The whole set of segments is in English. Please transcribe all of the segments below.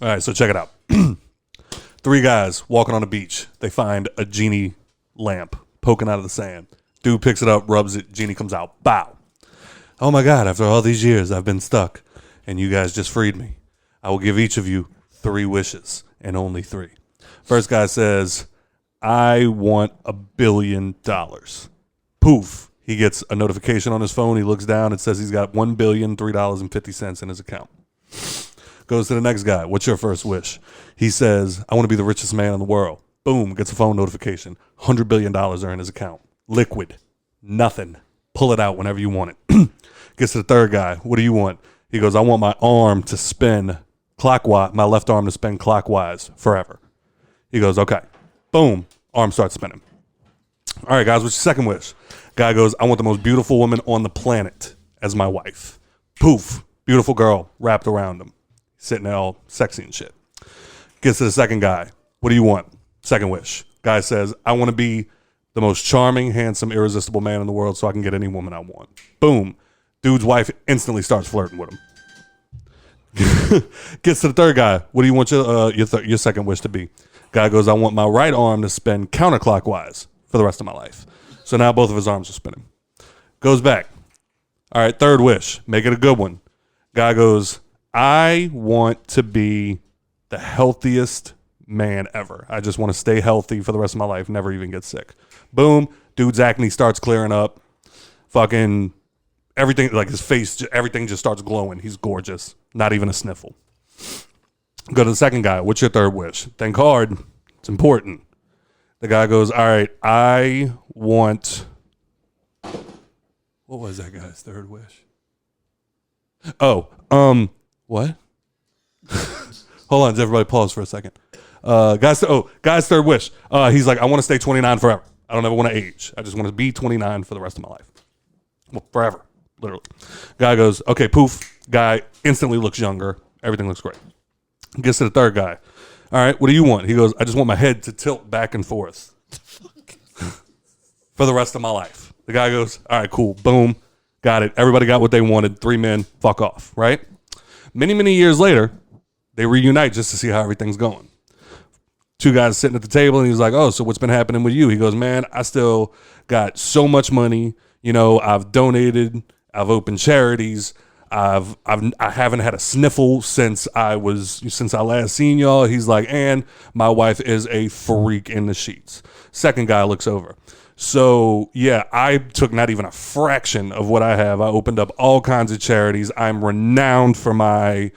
All right, so check it out. 3 guys walking on the beach. They find a genie lamp poking out of the sand. Dude picks it up, rubs it. Genie comes out. Bow. Oh my God, after all these years, I've been stuck, and you guys just freed me. I will give each of you 3 wishes, and only 3. First guy says, I want $1 billion. Poof. He gets a notification on his phone. He looks down. It says he's got $1,003.50 in his account. Goes to the next guy. What's your first wish? He says, I want to be the richest man in the world. Boom. Gets a phone notification. $100 billion are in his account. Liquid. Nothing. Pull it out whenever you want it. Gets to the third guy. What do you want? He goes, I want my arm to spin clockwise, my left arm to spin clockwise forever. He goes, okay. Boom. Arm starts spinning. All right, guys, what's your second wish? Guy goes, I want the most beautiful woman on the planet as my wife. Poof. Beautiful girl wrapped around him. Sitting there all sexy and shit. Gets to the second guy. What do you want? Second wish. Guy says, I want to be the most charming, handsome, irresistible man in the world so I can get any woman I want. Boom. Dude's wife instantly starts flirting with him. Gets to the third guy. What do you want your second wish to be? Guy goes, I want my right arm to spin counterclockwise for the rest of my life. So now both of his arms are spinning. Goes back. All right, third wish. Make it a good one. Guy goes, I want to be the healthiest man ever. I just want to stay healthy for the rest of my life, never even get sick. Boom. Dude's acne starts clearing up. Fucking everything, like his face, everything just starts glowing. He's gorgeous. Not even a sniffle. Go to the second guy. What's your third wish? Think hard. It's important. The guy goes, all right, I want... What was that guy's third wish? Oh, what? Hold on, everybody pause for a second. Guy's third wish. He's like, I want to stay 29 forever. I don't ever want to age. I just want to be 29 for the rest of my life. Well, forever, literally. Guy goes, okay, poof. Guy instantly looks younger. Everything looks great. Gets to the third guy. All right, what do you want? He goes, I just want my head to tilt back and forth for the rest of my life. The guy goes, all right, cool. Boom. Got it. Everybody got what they wanted. 3 men, fuck off, right? Many, many years later, they reunite just to see how everything's going. 2 guys sitting at the table, and he's like, oh, so what's been happening with you? He goes, man, I still got so much money. You know, I've donated. I've opened charities. I haven't had a sniffle since I last seen y'all. He's like, and my wife is a freak in the sheets. Second guy looks over. So, yeah, I took not even a fraction of what I have. I opened up all kinds of charities. I'm renowned for my,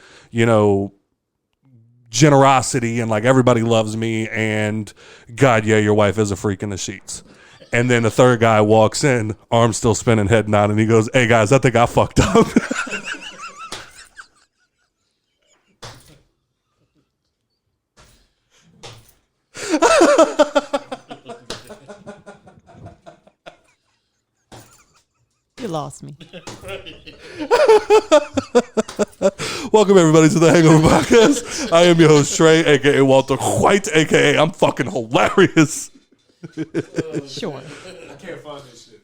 generosity, and like everybody loves me. And God, yeah, your wife is a freak in the sheets. And then the third guy walks in, arms still spinning, head nodding, and he goes, hey, guys, I think I fucked up. You lost me. Welcome, everybody, to the Hangover Podcast. I am your host, Trey, a.k.a. Walter White, a.k.a. I'm fucking hilarious. Sure. I can't find this shit.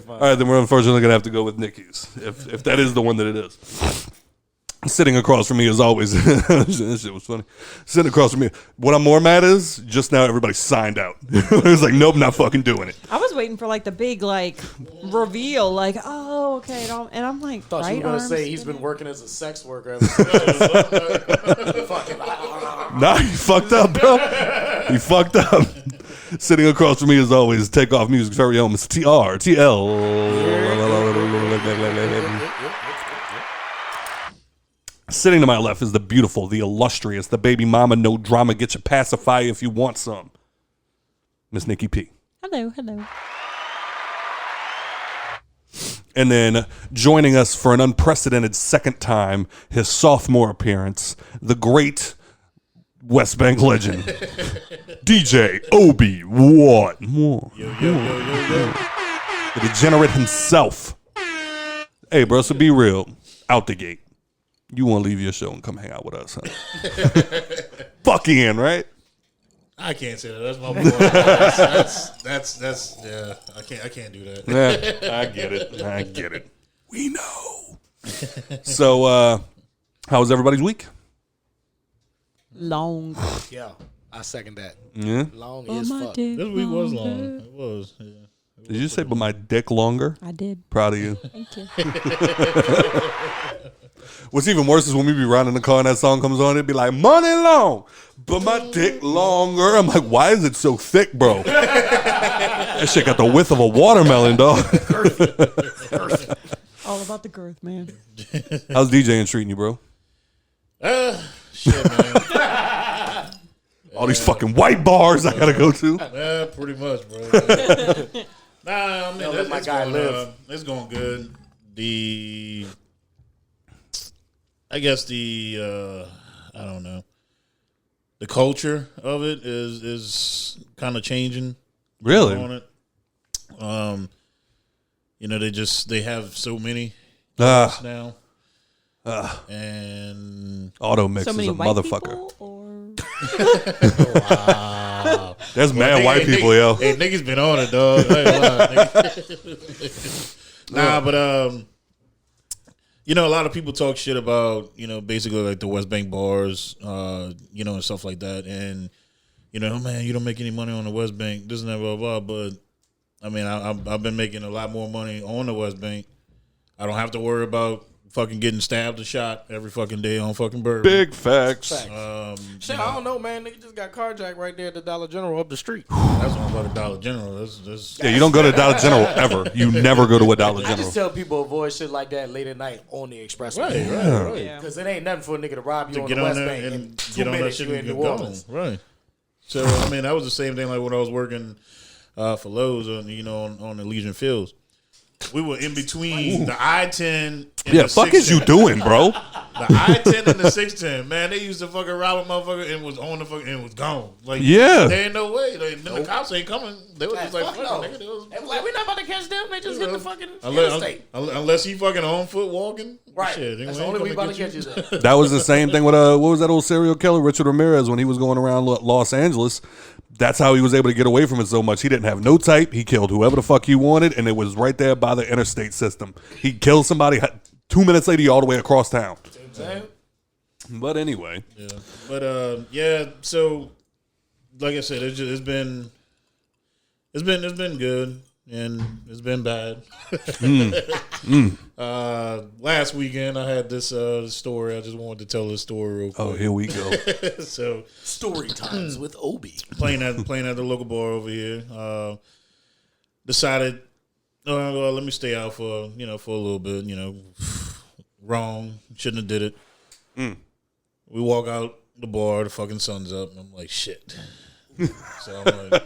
All right, then we're unfortunately going to have to go with Nikki's, if that is the one that it is. Sitting across from me, as always, this shit was funny. Sitting across from me. What I'm more mad is, just now everybody signed out. It was like, nope, not fucking doing it. I was waiting for like the big reveal, like, oh, okay, and I'm like, Thought you were gonna say he's been working as a sex worker. Nah, he fucked up, bro. He fucked up. Sitting across from me, as always, Takeoff Music's very own Mr. TRTL. Sitting to my left is the beautiful, the illustrious, the baby mama, no drama, get your pacifier if you want some, Miss Nikki P. Hello. And then joining us for an unprecedented second time, his sophomore appearance, the great West Bank legend, DJ OB1. The degenerate himself. Hey, bro, so be real. Out the gate. You want to leave your show and come hang out with us, huh? Fuck Ian, right? I can't say that. That's my boy. That's yeah. I can't do that. Yeah, I get it. We know. So, how was everybody's week? Long. Yeah, I second that. Yeah. Long Oh, as my fuck. dick This week was long. longer. It was. Yeah. Did you say, but my dick longer? I did. Proud of you. Thank you. What's even worse is when we be riding in the car and that song comes on, it'd be like, money long, but my dick longer. I'm like, why is it so thick, bro? That shit got the width of a watermelon, dog. All about the girth, man. How's DJing treating you, bro? Shit, man. All these fucking white bars I gotta go to. Yeah, pretty much, bro. Nah, I mean, let my guy live. It's going good. I guess I don't know. The culture of it is kind of changing. Really? On it. They have so many now. And Auto mix So is many a white motherfucker. people, or wow. There's mad white people, yo. Hey, niggas been on it, dog. Nah, but a lot of people talk shit about, basically like the West Bank bars, and stuff like that. And, man, you don't make any money on the West Bank, this and that, blah, blah. But, I mean, I've been making a lot more money on the West Bank. I don't have to worry about fucking getting stabbed or shot every fucking day on fucking Bourbon. Big facts. Shit, I don't know, man. Nigga just got carjacked right there at the Dollar General up the street. That's one fucking Dollar General. That's Yeah, you don't go to Dollar General ever. You never go to a Dollar I General. just tell people avoid shit like that late at night on the expressway. right. yeah. Because it ain't nothing for a nigga to rob you To on get the on West there Bank in and 2 get on that minutes shit you in and New get going. Orleans. Right. So, I mean, that was the same thing like when I was working for Lowe's on the Legion Fields. We were in between the I-10 and Yeah, the fuck is you 610. doing, bro? The I-10 and the 610, man, they used to fucking rob a motherfucker and was on the fucking and was gone. Like, Yeah. there ain't no way. The cops ain't coming. They was just like, fuck no. nigga. They was, Like, we're not about to catch them. They just hit the fucking unless, interstate. unless he fucking on foot walking. Right. Shit, That's they the only ain't way we coming about to catch you there. That was the same thing with what was that old serial killer, Richard Ramirez, when he was going around Los Angeles. That's how he was able to get away from it so much. He didn't have no type. He killed whoever the fuck he wanted, and it was right there by the interstate system. He killed somebody. 2 minutes later, he all the way across town. But anyway, Yeah, but so like I said, it's been good and it's been bad. Last weekend I had this story. I just wanted to tell this story real quick. oh, here we go. So Story times with Obi. playing at the local bar over here. Decided, well, let me stay out for a little bit. Wrong. Shouldn't have did it. We walk out the bar. The fucking sun's up, and I'm like, shit. So I'm like,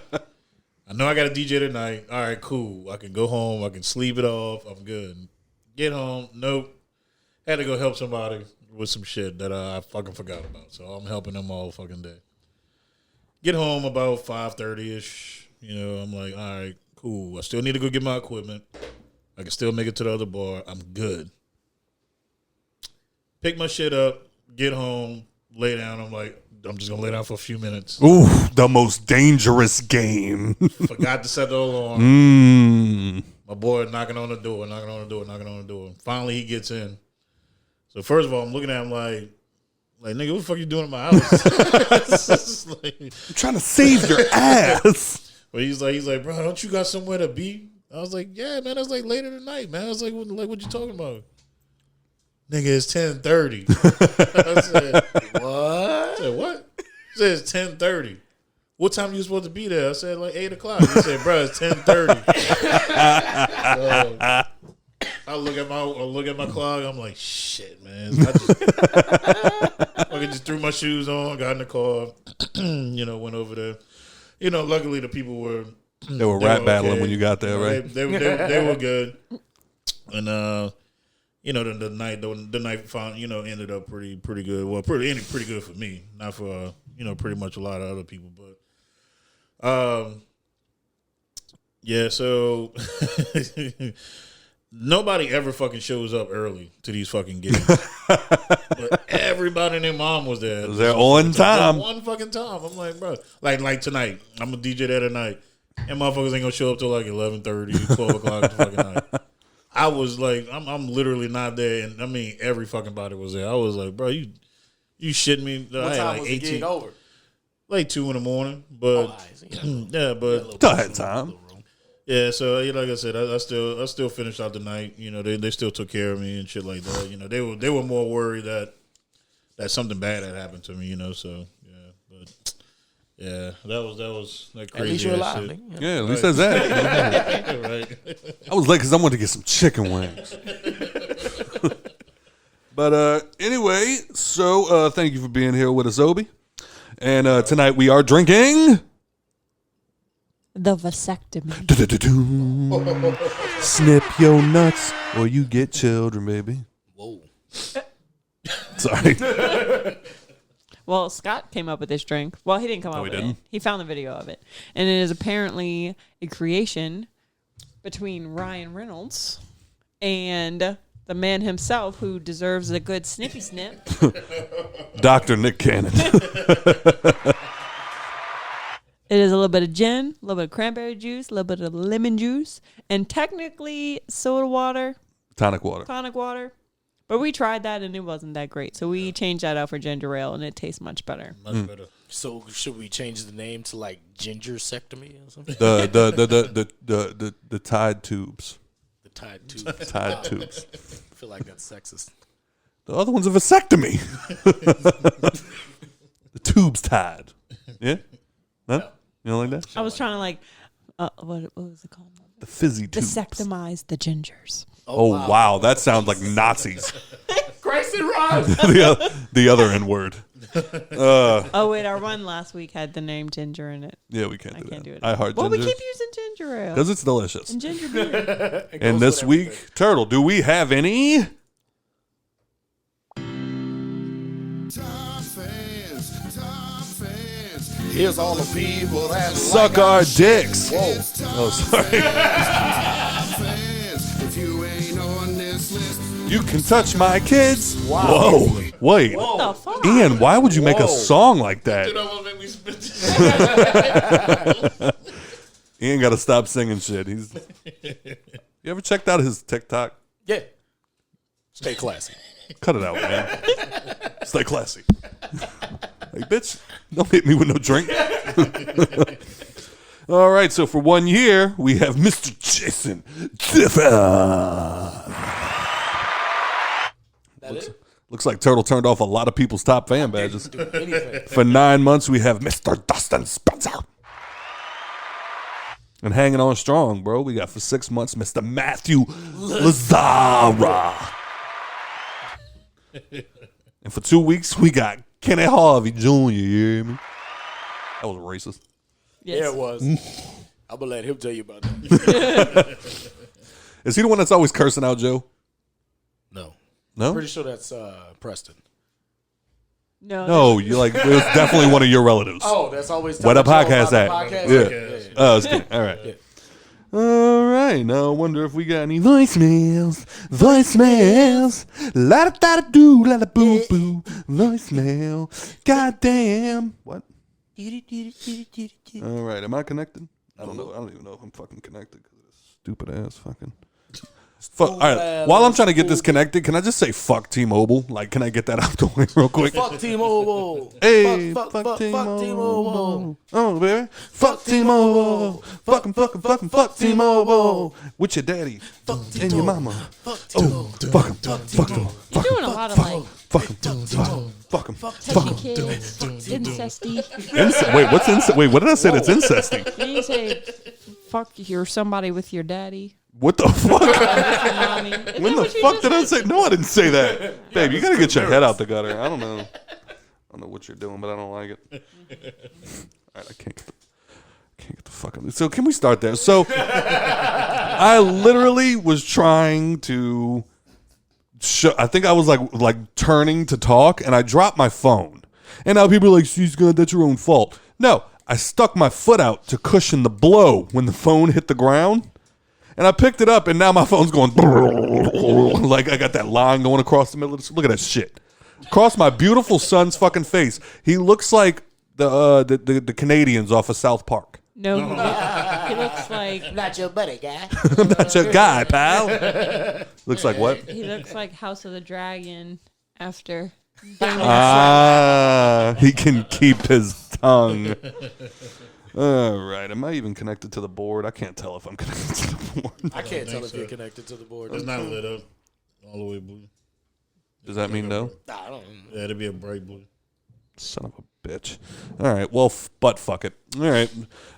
I know I got a DJ tonight. All right, cool. I can go home. I can sleep it off. I'm good. Get home. Nope. Had to go help somebody with some shit that I fucking forgot about. So I'm helping them all fucking day. Get home about 5:30ish. I'm like, all right, cool. I still need to go get my equipment. I can still make it to the other bar. I'm good. Pick my shit up. Get home. Lay down. I'm like, I'm just going to lay down for a few minutes. Ooh, the most dangerous game. Forgot to set the alarm. Mm. My boy knocking on the door. Finally, he gets in. So first of all, I'm looking at him like, nigga, what the fuck you doing in my house? I'm trying to save your ass. But he's like, bro, don't you got somewhere to be? I was like, yeah, man. That's like later tonight, man. I was like, what you talking about? Nigga, it's 10:30. I said, what? I said, what? He said, it's 10:30. What time you supposed to be there? I said, like 8 o'clock. He said, bro, it's 10:30. So I look at my clock. I'm like, shit, man. I just threw my shoes on, got in the car, went over there. Luckily the people were rap battling okay. when you got there, right? They were good. And the night found ended up pretty good. Well, pretty good for me, not for pretty much a lot of other people, but yeah. So nobody ever fucking shows up early to these fucking gigs, but everybody and their mom was there. They're on time. One fucking time. I'm like, bro, like tonight, I'm a DJ there tonight, and motherfuckers ain't gonna show up till like 11:30, 12 o'clock the fucking night. I was like, I'm literally not there, and I mean every fucking body was there. I was like, bro, you shitting me? What time was the gig over? Like 2 a.m. But yeah, but Still had time. Yeah, so like I said, I still finished out the night. You know, they still took care of me and shit like that. You know, they were more worried that something bad had happened to me. You know, so yeah, but yeah, that was like crazy. At least you're alive. shit. Yeah, at least that's that. Right. I was late because I wanted to get some chicken wings. But anyway, so thank you for being here with us, Obi. And tonight we are drinking The vasectomy. Snip your nuts or you get children, baby. Whoa. Sorry. Well, Scott came up with this drink. Well, he didn't come up with it. He found the video of it. And it is apparently a creation between Ryan Reynolds and the man himself who deserves a good snippy snip. Dr. Nick Cannon. It is a little bit of gin, a little bit of cranberry juice, a little bit of lemon juice, and technically soda water. Tonic water. But we tried that and it wasn't that great. So we changed that out for ginger ale and it tastes much better. Much better. So should we change the name to like ginger sectomy or something? The Tide Tubes. The Tide Tubes. Tide Tubes. I feel like that's sexist. The other one's a vasectomy. The tube's tied. Yeah? Huh? You don't like that? I was trying to like, what was it called? The fizzy tubes. Vasectomize the gingers. Oh, wow. That sounds like Nazis. Grayson Ross. the other N word. Oh, wait. Our one last week had the name ginger in it. Yeah, we can't I do can't that. do it. I heart Well, ginger. we keep using ginger ale. Because it's delicious. And ginger beer. And this week, Turtle, do we have any? Here's all the people that Suck like our us. dicks. Whoa. Oh, sorry. You can touch my kids. Wow. Whoa. Wait. What the fuck? Ian, why would you make a song like that? Ian got to stop singing shit. You ever checked out his TikTok? Yeah. Stay classy. Cut it out, man. Stay classy. Like, bitch, don't hit me with no drink. All right, so for 1 year, we have Mr. Jason Tiffin. Looks like Turtle turned off a lot of people's top fan badges. For 9 months, we have Mr. Dustin Spencer. And hanging on strong, bro, we got for 6 months Mr. Matthew Lazara. And for 2 weeks, we got Kenny Harvey Jr., you hear me? That was racist. Yes. Yeah, it was. I'm going to let him tell you about that. Is he the one that's always cursing out Joe? No. No? Pretty sure that's Preston. No, you're like, it was definitely one of your relatives. Oh, that's always What a telling Joe podcast about at. the podcast? Yeah. Oh, that's good. All right. Yeah. All right. Now I wonder if we got any voicemails. Voicemails. La da da do, la da boo boo. Voicemail. Goddamn. What? All right. Am I connected? I don't know. I don't even know if I'm fucking connected because of this stupid ass fucking. All right. While I'm trying to get this connected, can I just say fuck T-Mobile? Like, can I get that out the way real quick? Fuck T-Mobile. Hey, fuck fuck T-Mobile. T-Mobile. Oh, baby. Fuck T-Mobile. Fucking fuck T-Mobile. With your daddy and your mama. Fuck T-Mobile. Fuck him. Fuck him. You're doing a lot of like Fuck him. Fuck him. touchy kids, incesty. Wait, what's incest? Wait, what did I say that's incesty? Didn't you say fuck you're somebody with your daddy? What the fuck? With your mommy? Isn't When that the what you fuck just did I said? say? No, I didn't say that. Babe, you gotta get your head out the gutter. I don't know. I don't know what you're doing, but I don't like it. All right, I can't get the fuck up. So can we start there? So I literally was trying to I think I was like turning to talk and I dropped my phone. And now people are like, she's good, that's your own fault. No, I stuck my foot out to cushion the blow when the phone hit the ground. And I picked it up, and now my phone's going like I got that line going across the middle of this. Look at that shit. Across my beautiful son's fucking face. He looks like the Canadians off of South Park. No. He looks like Not your buddy, guy. I'm not your guy, pal. Looks like what? he looks like House of the Dragon after. He can keep his tongue. All right. Am I even connected to the board? I can't tell if I'm connected to the board. I can't tell if you're connected to the board. It's not lit up all the way blue. Does that mean no? Nah, I don't. Yeah, it'll be a bright blue. Son of a bitch. All right. Well, but fuck it. All right.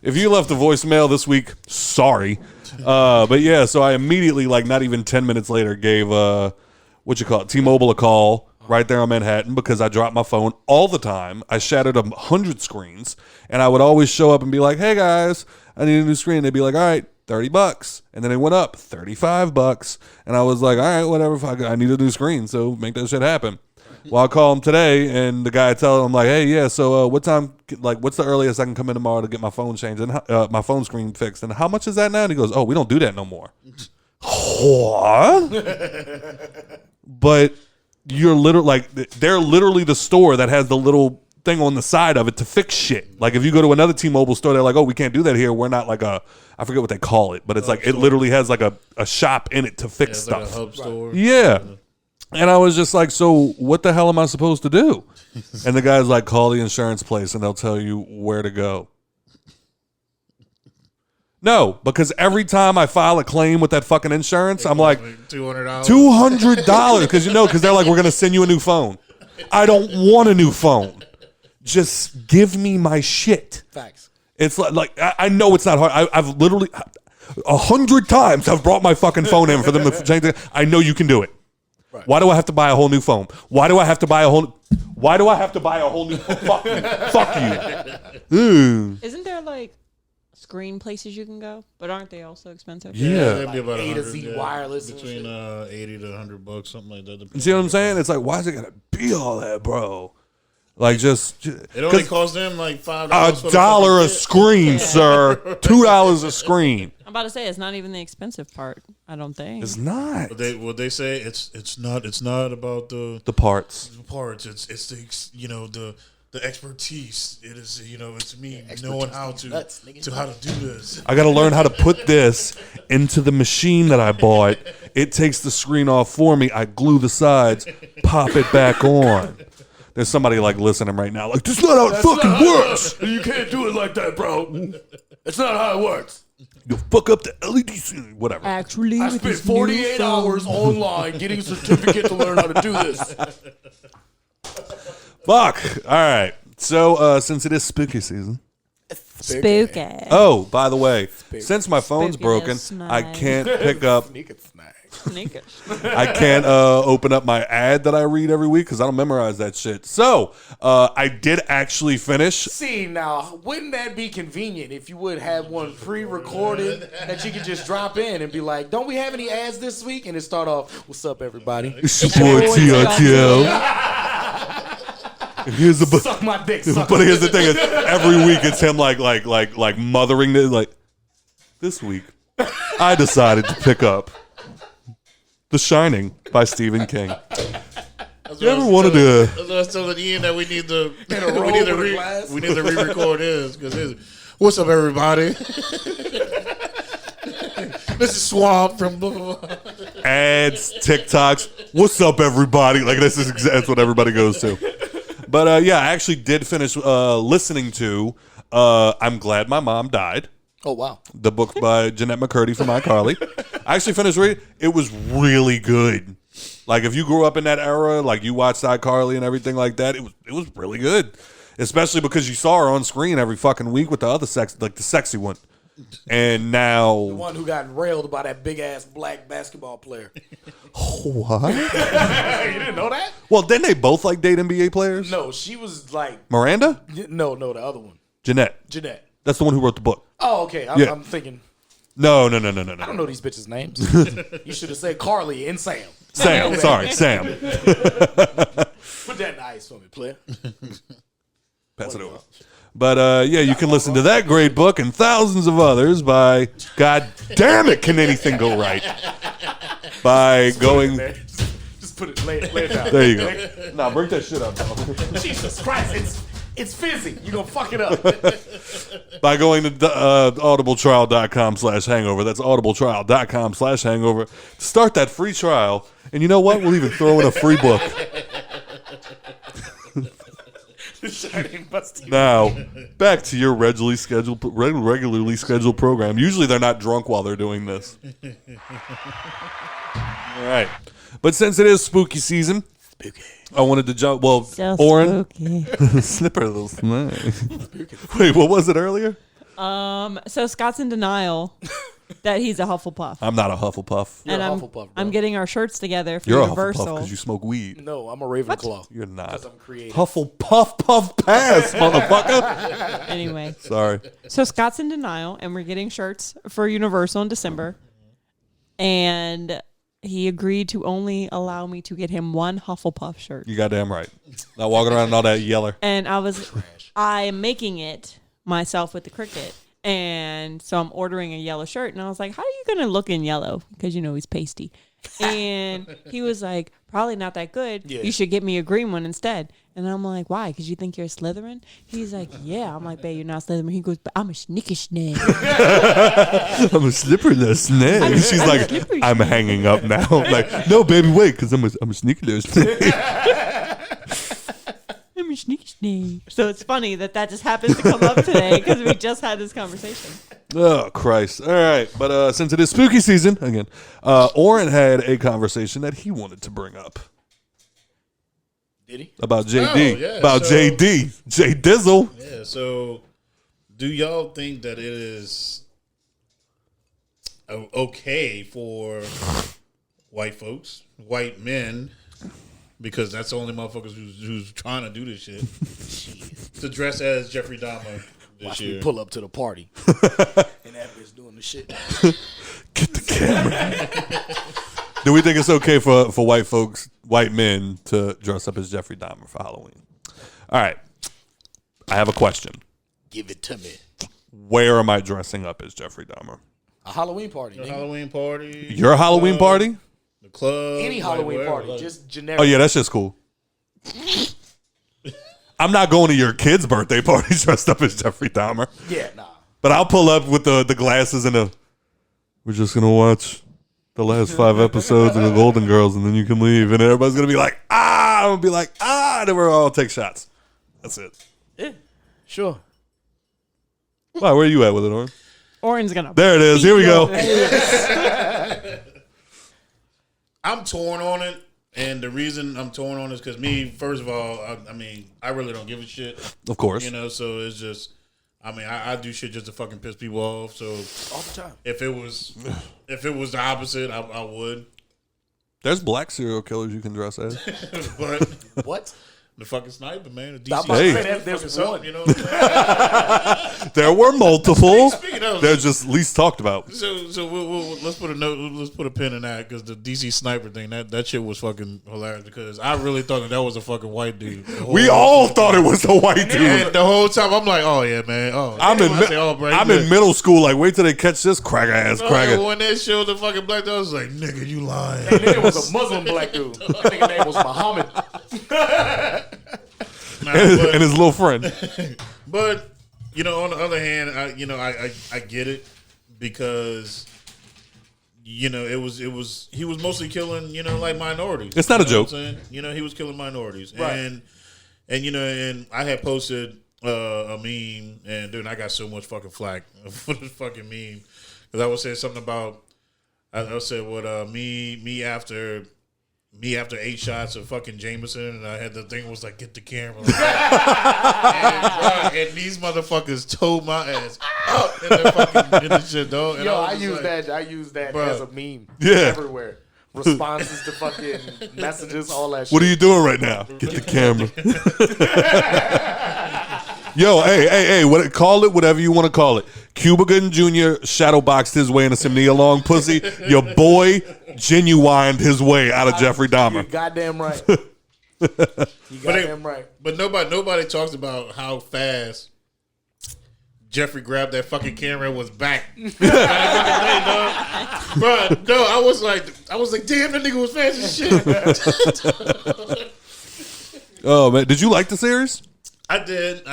If you left a voicemail this week, sorry. But yeah, so I immediately, like not even 10 minutes later, gave, T-Mobile a call right there on Manhattan because I dropped my phone all the time. I shattered 100 screens, and I would always show up and be like, hey, guys, I need a new screen. They'd be like, all right, $30. And then it went up $35. And I was like, all right, whatever. I need a new screen, so make that shit happen. Well, I call him today, and the guy tells him, like, hey, yeah, so what time, like, what's the earliest I can come in tomorrow to get my phone changed and my phone screen fixed? And how much is that now? And he goes, oh, we don't do that no more. What? But you're literally, like, they're literally the store that has the little thing on the side of it to fix shit. Like, if you go to another T-Mobile store, they're like, oh, we can't do that here. We're not like I forget what they call it, but it's like, it literally has like a shop in it to fix stuff. Like a hub store. Yeah. And I was just like, so what the hell am I supposed to do? And the guy's like, call the insurance place and they'll tell you where to go. No, because every time I file a claim with that fucking insurance, I'm like, $200. $200. Because they're like, we're going to send you a new phone. I don't want a new phone. Just give me my shit. Facts. It's like I know it's not hard. I've literally 100 times I've brought my fucking phone in for them to change it. I know you can do it. Right. Why do I have to buy a whole new phone? Why do I have to buy a whole new phone? Fuck you. Fuck you. Isn't there like screen places you can go? But aren't they also expensive? Yeah. That'd be about A to Z wireless between $80 to $100, something like that. You see what I'm saying? It's like, why is it gotta be all that, bro? Like just it only costs them like $5. $1 a screen, sir. $2 a screen. I'm about to say it's not even the expensive part. I don't think it's not. What they say it's not about the parts. The parts. It's the expertise. It is it's me knowing how to do this. I got to learn how to put this into the machine that I bought. It takes the screen off for me. I glue the sides, pop it back on. There's somebody like listening right now, like, that's not how it fucking works. You can't do it like that, bro. It's not how it works. You fuck up the LED screen, whatever. Actually, I spent 48 hours online getting a certificate to learn how to do this. Fuck. All right. So since it is spooky season. Spooky. Oh, by the way, since my phone's broken, I can't pick up. I can't open up my ad that I read every week because I don't memorize that shit. So I did actually finish. See, now, wouldn't that be convenient if you would have one pre-recorded that you could just drop in and be like, don't we have any ads this week? And it start off, what's up, everybody? It's your boy TRTL. Here's the suck my dick. But here's the thing: is every week it's him like mothering it. Like this week, I decided to pick up The Shining by Stephen King. You ever wanted to? That's what I was telling Ian that we need to re-record his because what's up, everybody? This is Swamp from blah, blah, blah. Ads, TikToks. What's up, everybody? Like that's what everybody goes to. But yeah, I actually did finish listening to I'm Glad My Mom Died. Oh, wow. The book by Jeanette McCurdy from iCarly. I actually finished reading. It was really good. Like if you grew up in that era, like you watched iCarly and everything like that, it was really good. Especially because you saw her on screen every fucking week with the other the sexy one. And now the one who got railed by that big ass black basketball player. What? You didn't know that? Well, didn't they both like date NBA players? No, she was like Miranda? No, the other one. Jeanette. That's the one who wrote the book. Oh, okay. I'm thinking. No. I don't know these bitches' names. You should have said Carly and Sam. Sam. Sorry, Sam. Put that in the ice for me, player. Pass it over. But yeah, you can listen to that great book and thousands of others by God damn it, can anything go right? By going. Just put it, lay it down. There you go. Nah, bring that shit up, bro. Jesus Christ, It's fizzy. You're going to fuck it up. By going to audibletrial.com/hangover. That's audibletrial.com/hangover. To start that free trial. And you know what? We'll even throw in a free book. Now, back to your regularly scheduled program. Usually they're not drunk while they're doing this. All right. But since it is spooky season, I wanted to jump. Well, So Oren. spooky. Snipper little snake. Wait, what was it earlier? So Scott's in denial that he's a Hufflepuff. I'm not a Hufflepuff. You're And a I'm, Hufflepuff, bro. I'm getting our shirts together for You're a Universal. Hufflepuff because you smoke weed. No, I'm a Ravenclaw. You're not. Because I'm creative. Hufflepuff puff pass, motherfucker. Anyway, Sorry. so Scott's in denial, and we're getting shirts for Universal in December. And he agreed to only allow me to get him one Hufflepuff shirt. You goddamn right. Not walking around in all that yeller. And I am making it myself with the Cricut. And so I'm ordering a yellow shirt. And I was like, how are you going to look in yellow? Because, you know, he's pasty. And he was like, probably not that good. Yeah. You should get me a green one instead. And I'm like, why? Because you think you're a Slytherin? He's like, yeah. I'm like, babe, you're not Slytherin. He goes, but I'm a sneaky snake. I'm a slipperless snake. She's like, slippery I'm hanging up now. I'm like, no, baby, wait, because I'm a sneaky little snake. I'm a sneaky snake. So it's funny that just happens to come up today because we just had this conversation. Oh, Christ. All right. But since it is spooky season, again, Oren had a conversation that he wanted to bring up. Did he? About JD. Oh, yeah, about so- JD. J Dizzle. Yeah, so do y'all think that it is okay for white folks, white men, because that's the only motherfuckers who's trying to do this shit, to dress as Jeffrey Dahmer this Watch year? me pull up to the party. And that bitch doing the shit. Get the camera. Do we think it's okay for white folks, white men, to dress up as Jeffrey Dahmer for Halloween? All right. I have a question. Give it to me. Where am I dressing up as Jeffrey Dahmer? A Halloween party. Your nigga. Halloween party. Your Halloween party? The club. Any like, Halloween wherever, party. like- Just generic. Oh, yeah, that's just cool. I'm not going to your kid's birthday party dressed up as Jeffrey Dahmer. Yeah, nah. But I'll pull up with the glasses and we're just going to watch the last 5 episodes of the Golden Girls and then you can leave. And everybody's going to be like, I'm going to be like, and then we'll all take shots. That's it. Yeah, sure. Wow, where are you at with it, Oren? Oren's going to. There it is. Here we go. I'm torn on it, and the reason I'm torn on it is because me, first of all, I mean, I really don't give a shit. Of course. You know, so it's just, I mean, I do shit just to fucking piss people off. So All the time. if it was the opposite, I would. There's black serial killers you can dress as. But What? the fucking sniper, man, the I'm DC about to Hey. say sniper, there's fucking something, one. you know what I'm saying? There were multiple. Speaking of, They're just least talked about. so we'll let's put a note. Let's put a pin in that because the DC sniper thing that shit was fucking hilarious because I really thought that was a fucking white dude. We all thought it was a white dude. And the whole time I'm like, oh yeah, man. Oh, I'm in bro, I'm in middle school. Like, wait till they catch this cracker ass cracker. When they showed the fucking black dude, I was like, nigga, you lying. That nigga was a Muslim black dude. That nigga name was Muhammad. Nah, And his little friend. but you know, on the other hand, I get it because you know he was mostly killing like minorities. It's not a You know joke. what I'm saying? He was killing minorities, Right. and I had posted a meme, and dude, I got so much fucking flack for this fucking meme because I was saying something about I said what me after 8 shots of fucking Jameson, and I had the thing was like, get the camera. and these motherfuckers told my ass out in the shit, dog. And Yo, was I just use like, that. I use that Bruh. as a meme. Yeah. Everywhere. Responses to fucking messages, all that shit. What are you doing right now? Get the camera. Yo, hey, call it whatever you want to call it. Cuba Gooding Jr. shadowboxed his way into some knee-long pussy. Your boy genuined his way out of Jeffrey You're Dahmer. goddamn right. You goddamn right. But nobody talks about how fast Jeffrey grabbed that fucking camera and was back. Bro, no, I was like, damn, that nigga was fast as shit. Oh, man. Did you like the series? I did.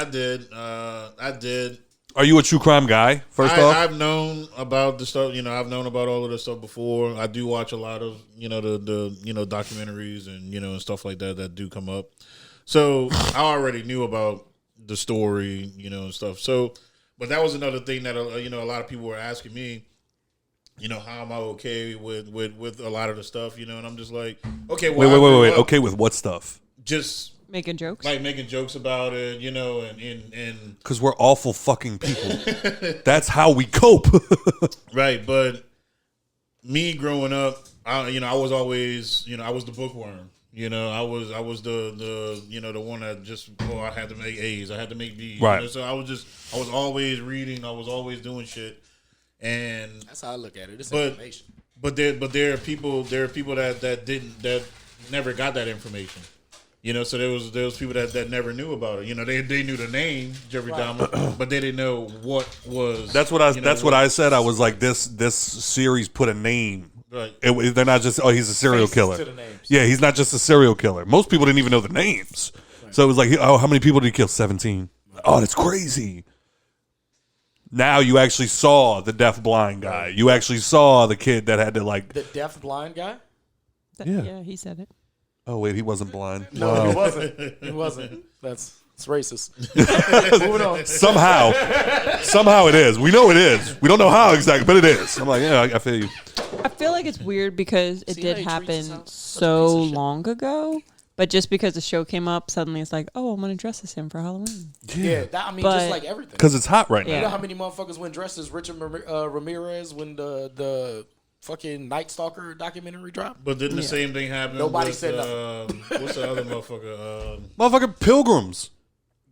Are you a true crime guy? First off, I've known about the stuff. I've known about all of this stuff before. I do watch a lot of the documentaries and and stuff like that do come up. So I already knew about the story, and stuff. So, but that was another thing that a lot of people were asking me. How am I okay with a lot of the stuff? And I'm just like, okay. Well, wait. Okay, with what stuff? Just making jokes, like making jokes about it, and because we're awful fucking people. That's how we cope. Right, but me growing up, I was always, I was the bookworm. I was the the one that just I had to make A's, I had to make B's. Right. So I was always reading, I was always doing shit, and that's how I look at it. It's information. But there are people that never got that information. So there was people that never knew about it. They knew the name Jeffrey Dahmer, but they didn't know what was. That's what I said. I was like, this series put a name. Right. They're not just he's a serial killer. Yeah, he's not just a serial killer. Most people didn't even know the names. Right. So it was like, how many people did he kill? 17. Right. Oh, that's crazy. Now you actually saw the deaf blind guy. Right. You actually saw the kid that had to the deaf blind guy. Yeah, he said it. Oh wait, he wasn't blind. No, wow. He wasn't. It's racist. Moving on. Somehow it is. We know it is. We don't know how exactly, but it is. I'm like, yeah, I feel you. I feel like it's weird because it did happen so long ago, but just because the show came up, suddenly it's like, oh, I'm gonna dress as him for Halloween. Yeah, just like everything. Because it's hot right now. You know how many motherfuckers went dressed as Richard Ramirez when the fucking Night Stalker documentary dropped? But didn't the same thing happen? Nobody said nothing. What's the other motherfucker? Motherfucking pilgrims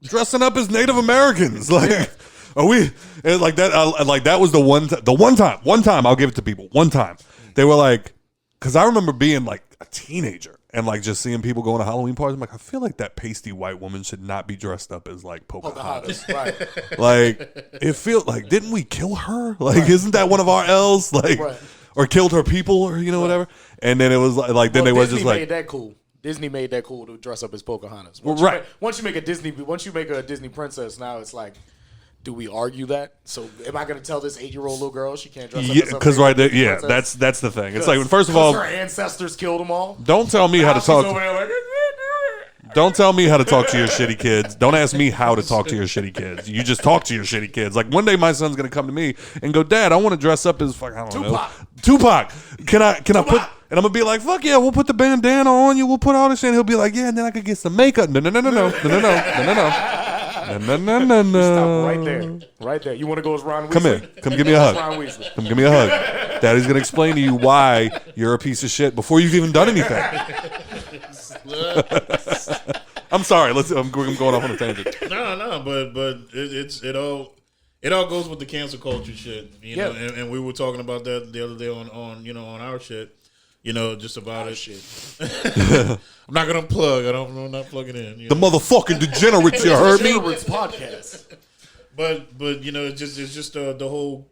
dressing up as Native Americans. Like, are we? And like that. Like that was the one time. I'll give it to people. One time they were like, because I remember being like a teenager and like just seeing people going to Halloween parties. I'm like, I feel like that pasty white woman should not be dressed up as like Pocahontas. Right. Like it feels like, didn't we kill her? Like, isn't that one of our L's? Like. Right. Or killed her people, or whatever, and then it was like then they were just like, made that cool. Disney made that cool to dress up as Pocahontas. Once you make a Disney princess, now it's like, do we argue that? So am I going to tell this 8-year-old little girl she can't dress up? Yeah, because right there, yeah, that's the thing. It's like, first of all, her ancestors killed them all. Don't tell me how to talk. Don't tell me how to talk to your shitty kids. Don't ask me how to talk to your shitty kids. You just talk to your shitty kids. Like one day my son's gonna come to me and go, Dad, I want to dress up as Tupac. Can I put? And I'm gonna be like, fuck yeah, we'll put the bandana on you. We'll put all this shit. And he'll be like, yeah, and then I could get some makeup. No. Stop right there. You want to go as Ron Weasley? Come here. Come give me a hug. Come give me a hug. Daddy's gonna explain to you why you're a piece of shit before you've even done anything. I'm sorry. I'm going off on a tangent. No, but it all goes with the cancel culture shit, know. And we were talking about that the other day on our shit, just about it. Shit. I'm not gonna plug. I'm not plugging in. The motherfucking degenerates. You heard me? Degenerates podcast. But it's just the whole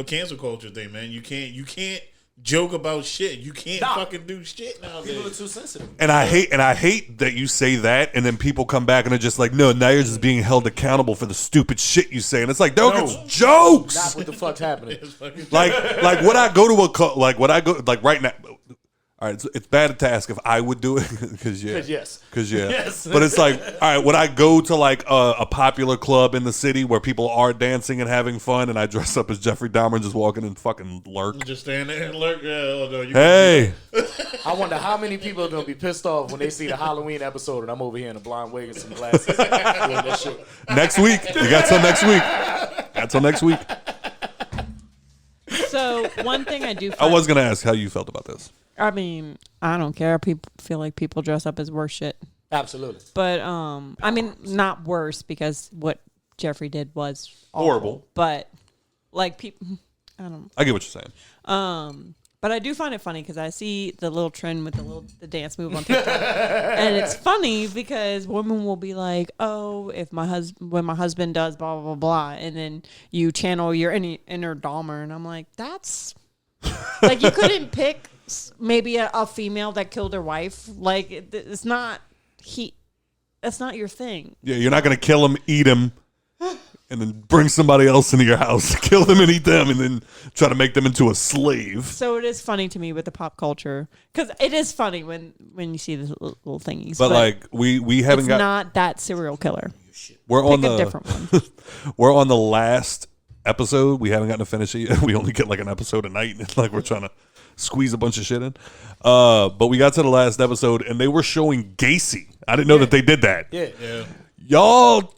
cancel culture thing, man. You can't joke about shit. You can't fucking do shit nowadays. People are too sensitive. And I hate that you say that, and then people come back and are just like, no, now you're just being held accountable for the stupid shit you say. And it's like, it's jokes. Not what the fuck's happening. like when I go to right now. All right, it's bad to ask if I would do it because yes. But it's like, all right, would I go to like a popular club in the city where people are dancing and having fun, and I dress up as Jeffrey Dahmer and just walk in and fucking lurk? Just stand there and lurk. Yeah, hey. I wonder how many people are gonna be pissed off when they see the Halloween episode and I'm over here in a blonde wig and some glasses doing that shit. Next week, you got till next week. Until next week. So one thing I do. I was gonna ask how you felt about this. I mean, I don't care. People feel like people dress up as worse shit. Absolutely. But I mean, not worse because what Jeffrey did was awful, horrible. But like people, I don't. I get what you're saying. But I do find it funny because I see the little trend with the dance move on TikTok, and it's funny because women will be like, "Oh, when my husband does blah blah blah blah," and then you channel your inner Dahmer, and I'm like, that's like you couldn't pick maybe a female that killed her wife. Like it's not That's not your thing. Yeah, you're not gonna kill him, eat him, and then bring somebody else into your house, kill them and eat them, and then try to make them into a slave. So it is funny to me with the pop culture because it is funny when you see the little thingies. But like we haven't got not that serial killer. We're on Pick the a different one. We're on the last episode. We haven't gotten to finish it yet. We only get like an episode a night. And like we're trying to squeeze a bunch of shit in. But we got to the last episode and they were showing Gacy. I didn't know that they did that. Yeah. Y'all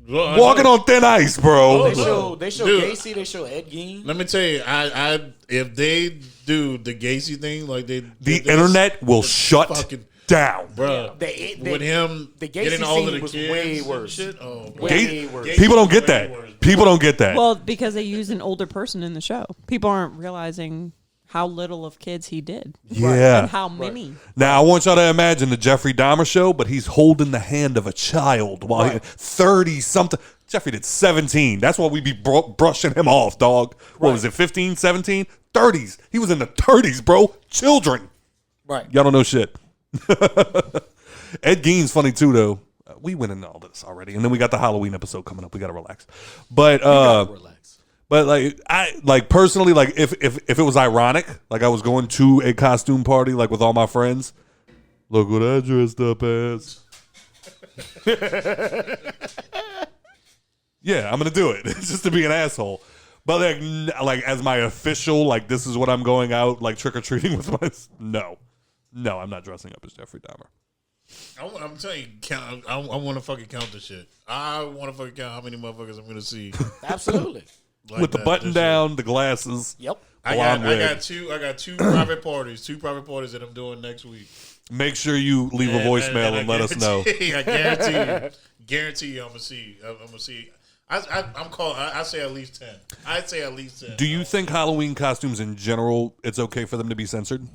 walking on thin ice, bro. They show Gacy. They show Ed Gein. Let me tell you, I if they do the Gacy thing like they the internet will shut down, bro. With him the Gacy getting all of the was kids way worse. Shit. Oh, way worse. People don't get that. People don't get that. Well, because they used an older person in the show. People aren't realizing how little of kids he did. Yeah. And how many. Now, I want y'all to imagine the Jeffrey Dahmer show, but he's holding the hand of a child while he's 30-something. Jeffrey did 17. That's why we be brushing him off, dog. What was it, 15, 17? 30s. He was in the 30s, bro. Children. Right. Y'all don't know shit. Ed Gein's funny, too, though. We went into all this already. And then we got the Halloween episode coming up. We got to relax. But, But like I personally if it was ironic, like I was going to a costume party like with all my friends, look what I dressed up as. Yeah, I'm gonna do it. It's just to be an asshole. But like as my official, like this is what I'm going out like trick or treating with my no, I'm not dressing up as Jeffrey Dahmer. I'm telling you, I want to fucking count the shit. I want to fucking count how many motherfuckers I'm gonna see. Absolutely. Like with the button down, the glasses. Yep. I got two private parties. Two private parties that I'm doing next week. Make sure you leave a voicemail and let us know. I guarantee you, I'm gonna see. I say at least 10. I'd say at least 10. Do you think Halloween costumes in general, it's okay for them to be censored?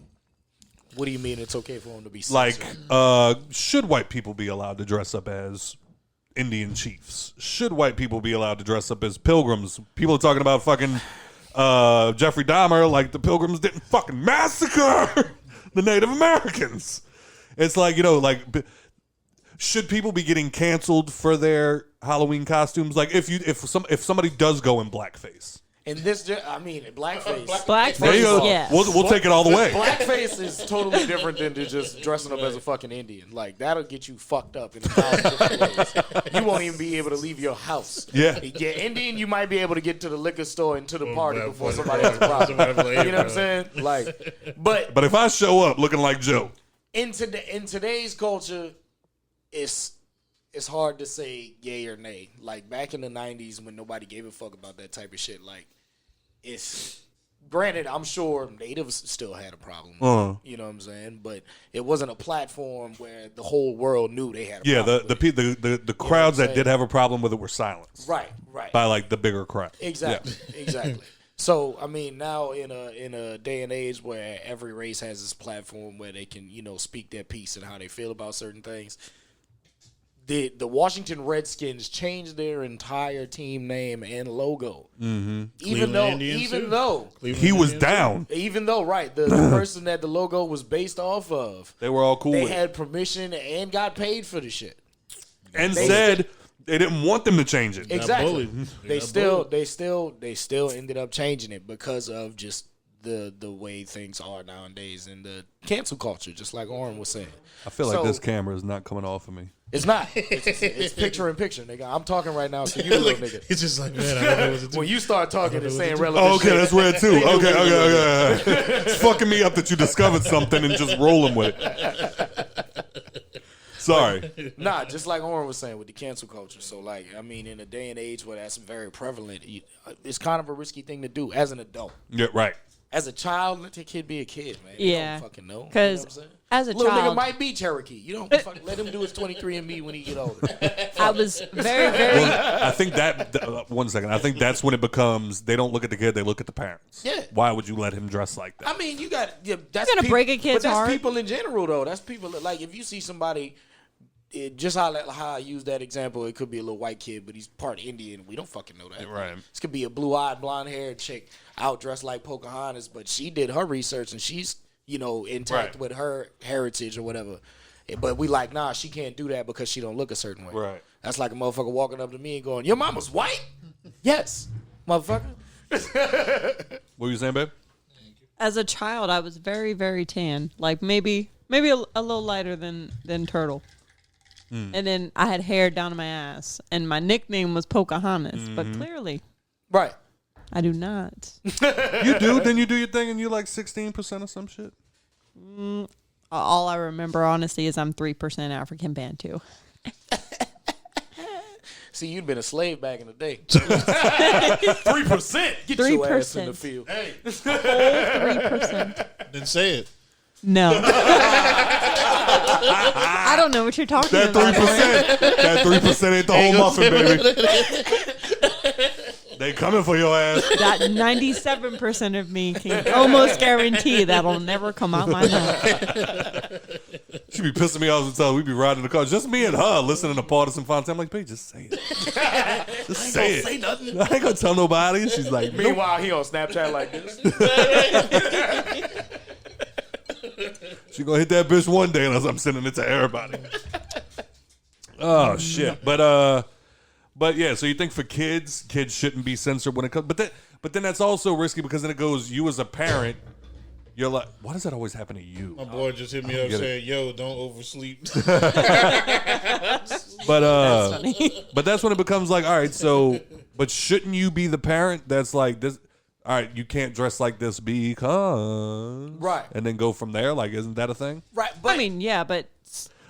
What do you mean it's okay for them to be censored? Like, should white people be allowed to dress up as Indian chiefs? Should white people be allowed to dress up as pilgrims? People are talking about fucking Jeffrey Dahmer, like the pilgrims didn't fucking massacre the Native Americans. It's like, like, should people be getting canceled for their Halloween costumes? Like, if somebody does go in blackface. And this, I mean, blackface. Blackface, yes. We'll take it all the way. Blackface is totally different than just dressing up as a fucking Indian. Like, that'll get you fucked up in 1,000 different ways. You won't even be able to leave your house. Yeah. Indian, you might be able to get to the liquor store and to the party before somebody has a problem. You know what I'm saying? Like, but if I show up looking like Joe. In today's culture, it's hard to say yay or nay. Like, back in the 90s when nobody gave a fuck about that type of shit, like, it's granted, I'm sure natives still had a problem. You know what I'm saying? But it wasn't a platform where the whole world knew they had a problem. Yeah, the crowds that did have a problem with it were silenced. Right. By like the bigger crowd. Exactly. Yeah. Exactly. So, I mean, now in a day and age where every race has this platform where they can, speak their piece and how they feel about certain things, the Washington Redskins changed their entire team name and logo. Mm-hmm. Even though he was down. Even though, right, the person that the logo was based off of, they were all cool. They had permission and got paid for the shit. And said they didn't want them to change it. Exactly. They still ended up changing it because of just the way things are nowadays and the cancel culture, just like Oren was saying. I feel like this camera is not coming off of me. It's not. It's picture in picture, nigga. I'm talking right now to you, little nigga. It's just like, man, I don't know what to do. When you start talking and saying relevant okay, that's red too. Okay. It's fucking me up that you discovered something and just rolling with it. Sorry. Nah, just like Oren was saying with the cancel culture. So, like, I mean, in a day and age where that's very prevalent, it's kind of a risky thing to do as an adult. Yeah, right. As a child, let the kid be a kid, man. Yeah. You don't fucking know. Because as a little child, nigga might be Cherokee. You don't let him do his 23andMe when he get older. I was very, very. Well, I think that 1 second. I think that's when it becomes they don't look at the kid, they look at the parents. Yeah. Why would you let him dress like that? I mean, you got that's gonna break a kid's but that's heart. people in general, though. That's people that, like, if you see somebody. Just how I use that example, it could be a little white kid, but he's part Indian. We don't fucking know that. Right. This could be a blue-eyed, blonde-haired chick out dressed like Pocahontas, but she did her research and she's, intact with her heritage or whatever. But we like, nah, she can't do that because she don't look a certain way. Right. That's like a motherfucker walking up to me and going, your mama's white? Yes, motherfucker. What were you saying, babe? As a child, I was very, very tan. Like maybe a little lighter than Turtle. And then I had hair down to my ass. And my nickname was Pocahontas. But clearly, Right. I do not. You do? Then you do your thing and you like 16% or some shit? All I remember, honestly, is I'm 3% African Bantu. See, you'd been a slave back in the day. 3%. Get your ass in the field. Hey, 3%. then say it. No. I don't know what you're talking That about. 3%. That 3% ain't the whole muffin, baby. They coming for your ass. That 97% of me can almost guarantee that'll never come out my mouth. She be pissing me off sometimes. We be riding in the car, just me and her, listening to Partisan Fontaine. I'm like, babe, just say it. Just say it. Say nothing. I ain't gonna tell nobody. She's like, nope. Meanwhile, he on Snapchat like this. She gonna hit that bitch one day unless I'm sending it to everybody. Oh shit. But yeah, so you think for kids shouldn't be censored when it comes, but then that's also risky because then it goes, you as a parent, you're like, why does that always happen to you? My boy just hit me up saying, "Yo, don't oversleep." But that's when it becomes like, all right, so, but shouldn't you be the parent that's like this? All right, you can't dress like this because Right. and then go from there. Like, isn't that a thing? Right. But I mean, yeah, but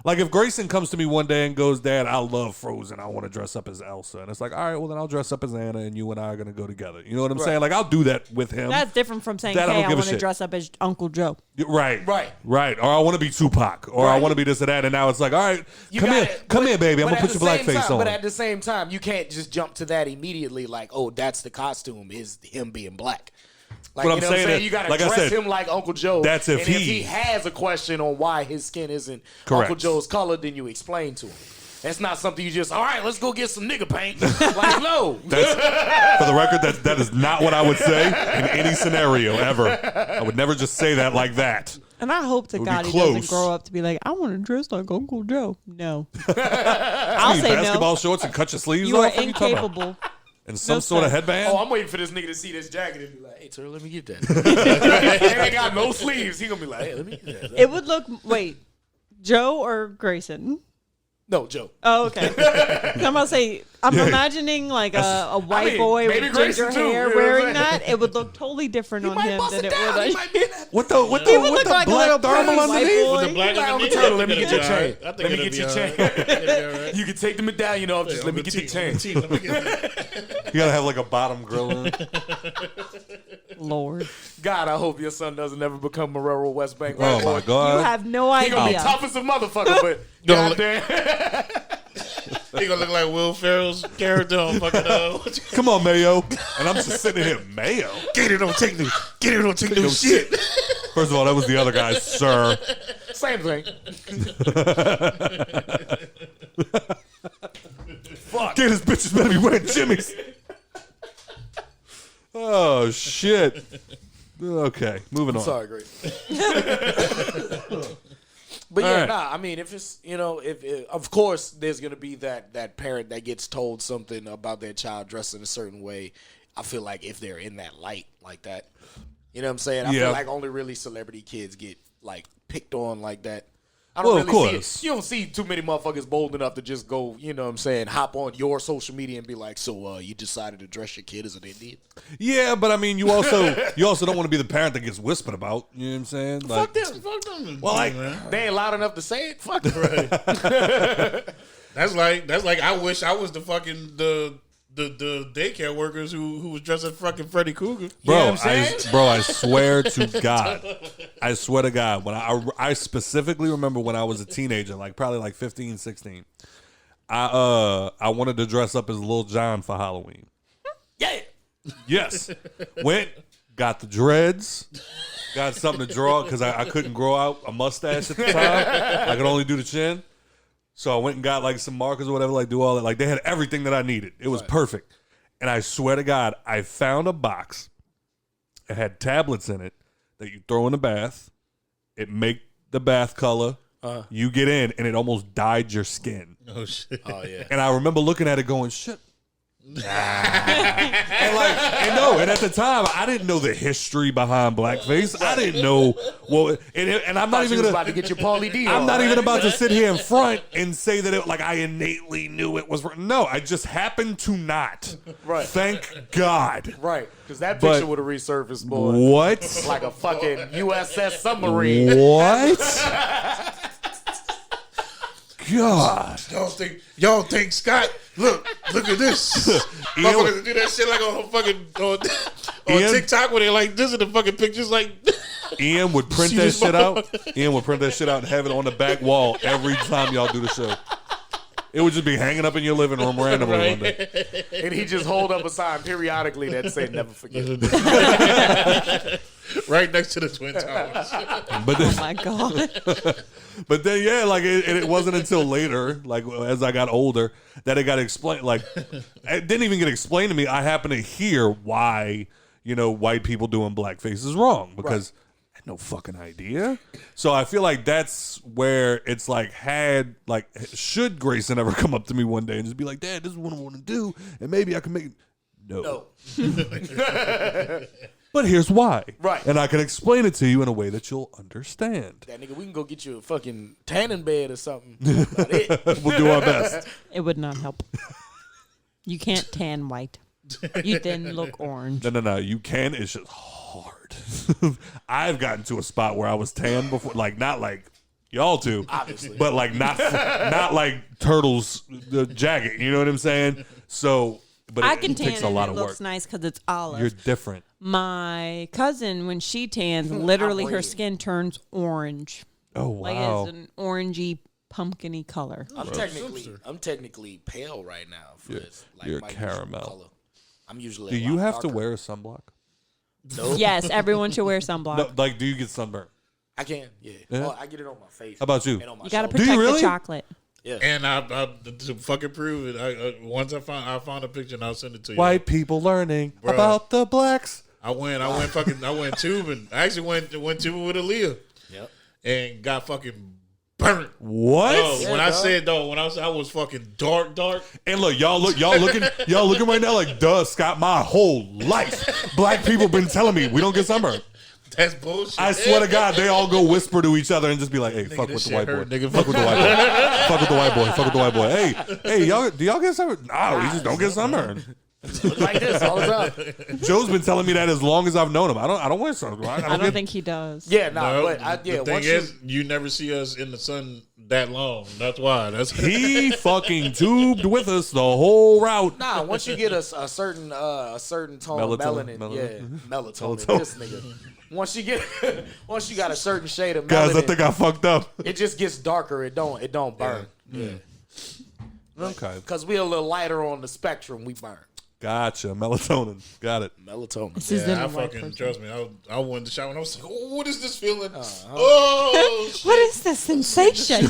Like if Grayson comes to me one day and goes, Dad, I love Frozen. I want to dress up as Elsa. And it's like, all right, well then I'll dress up as Anna and you and I are going to go together. You know what I'm saying? Like I'll do that with him. that's different from saying, That I hey, don't I give a want to shit. dress up as Uncle Joe. Right. Right. Or I want to be Tupac. Or I Right. want to be this or that. And now it's like, all right, You come gotta- here. Come here, baby. I'm but going to put your at the same blackface time- on. But at the same time, you can't just jump to that immediately like, oh, that's the costume, is him being black. Like, What you know I'm what I'm saying saying? is, You got to like I dress said, him like Uncle Joe. that's if and if he- he has a question on why his skin isn't Correct. Uncle Joe's color, then you explain to him. That's not something you just, all right, let's go get some nigga paint. Like, no. For the record, that is not what I would say in any scenario ever. I would never just say that like that. And I hope to would God be he doesn't close. grow up to be like, I want to dress like Uncle Joe. No. You I'll mean say basketball no. shorts and cut your sleeves You off? are What you talking about? incapable. And some No, sort of sir. headband? Oh, I'm waiting for this nigga to see this jacket and be like, hey, Turtle, let me get that. It ain't got no sleeves. He gonna be like, hey, let me get that. It would look, wait, Joe or Grayson? No, Joe. Oh, okay. I'm about to say, I'm imagining like a white boy maybe with Grayson ginger too, hair you know what I'm wearing saying? that. It would look totally different on him than it would on He might be in that. What the He would look the like a black little thermal pretty white underneath? boy. With the black Like, underneath, Turtle, I let me think get your it'll be chain. all right. I Let think me it'll get be your all chain. right. It'll be all right. You can take the medallion off. Just let me get the chain. Let me get that. You gotta have like a bottom grill in it. Lord. God, I hope your son doesn't ever become Marrero West Bank. Oh my You God. have no He gonna be idea. tough as a motherfucker, but Don't goddamn. He gonna look like Will Ferrell's character on fucking Come on, Mayo. And I'm just sitting here, Mayo? Get it, don't take no shit. First of all, that was the other guy, sir. Same thing. Fuck. Get his bitches better be wearing jimmies. Oh, shit. Okay, moving on. Sorry, great. But All yeah, right. nah. I mean, if it's if of course there's gonna be that parent that gets told something about their child dressed in a certain way. I feel like if they're in that light like that, you know what I'm saying. I Yeah. feel like only really celebrity kids get like picked on like that. I Well, don't of really course. see it. You don't see too many motherfuckers bold enough to just go, you know what I'm saying, hop on your social media and be like, so you decided to dress your kid as an Indian? Yeah, but I mean, you also don't want to be the parent that gets whispered about. You know what I'm saying? Like, Fuck them. well, like, They ain't loud enough to say it. Fuck it. That's like I wish I was the fucking the daycare workers who was dressed as fucking Freddy Krueger. bro, You know what I'm saying? I swear to God, when I specifically remember when I was a teenager, like probably like 15, 16, I wanted to dress up as Lil Jon for Halloween. Yeah. Yes. Went, got the dreads, got something to draw because I couldn't grow out a mustache at the time. I could only do the chin. So I went and got like some markers or whatever, like do all that. Like they had everything that I needed. It was perfect. And I swear to God, I found a box. It had tablets in it that you throw in the bath. It make the bath color You get in, and it almost dyed your skin. Oh shit. Oh yeah. And I remember looking at it going, shit. and at the time I didn't know the history behind blackface. I didn't know and I'm not even gonna about to get your Pauly D. I'm not even about to sit here in front and say that it like I innately knew it was no. I just happened to not. Right. Thank God. Right, because that picture would have resurfaced, boy. What? Like a fucking USS submarine. What? God. Y'all think Scott, look at this. Motherfuckers do that shit like on fucking on TikTok where they like this is the fucking pictures like Ian would print that shit out. Ian would print that shit out and have it on the back wall every time y'all do the show. It would just be hanging up in your living room randomly one day. And he just hold up a sign periodically that said never forget. right next to the Twin Towers. But then, Oh my God. but then yeah, like it wasn't until later, like as I got older, that it got explained. Like it didn't even get explained to me. I happened to hear why, white people doing blackface is wrong because I had no fucking idea. So I feel like that's where it's like should Grayson ever come up to me one day and just be like, Dad, this is what I want to do, and maybe I can make it. No. But here's why. Right. And I can explain it to you in a way that you'll understand. That nigga, we can go get you a fucking tanning bed or something. That's about it. We'll do our best. It would not help. You can't tan white. You then look orange. No. You can. It's just hard. I've gotten to a spot where I was tan before, like not like y'all two, Obviously. but like not like Turtles the jacket. You know what I'm saying? So, but I it can tan takes a and lot it of looks work. nice because it's olive. You're different. My cousin, when she tans, literally her skin turns orange. Oh Like wow. it's an orangey, pumpkin-y color. I'm technically pale right now for this. Like you're my caramel. usual color. I'm usually. Do a you lot have to darker. wear a sunblock? Nope. Yes, everyone should wear sunblock. No, like, do you get sunburned? I can. Yeah. Yeah. Oh, I get it on my face. How about you? And on my You got to shoulder. Do you protect really? the chocolate. Yeah. And I to fucking prove it, once I found a picture and I'll send it to you. White people learning Bruh. about the blacks. I went tubing. I actually went tubing with Aaliyah Yep. and got fucking burnt. What? Oh, when I said I was fucking dark. And look, y'all looking right now like, duh, Scott, my whole life, black people been telling me we don't get sunburned. That's bullshit. I swear to God, they all go whisper to each other and just be like, hey, fuck with this the shit white boy. hurt, nigga. Fuck with the white boy. Fuck with the white boy. Fuck with the white boy. Hey, y'all, do y'all get sunburned? No, we just don't get sunburned. Look like this all the time. Joe's been telling me that as long as I've known him. I don't wear sunburned. I don't think he does. Yeah, The thing once is, you never see us in the sun that long. That's why. He fucking tubed with us the whole route. once you get a certain tone of melanin, melatonin. This nigga. Once you got a certain shade of melanin, Guys, I think I fucked up. it just gets darker. It don't burn. Yeah. Okay. Because we're a little lighter on the spectrum, we burn. Gotcha. Melatonin. Got it. Melatonin. This is Yeah, the I white fucking person. trust me. I went in the shower and I was like, oh, what is this feeling? Oh, shit. What is this sensation?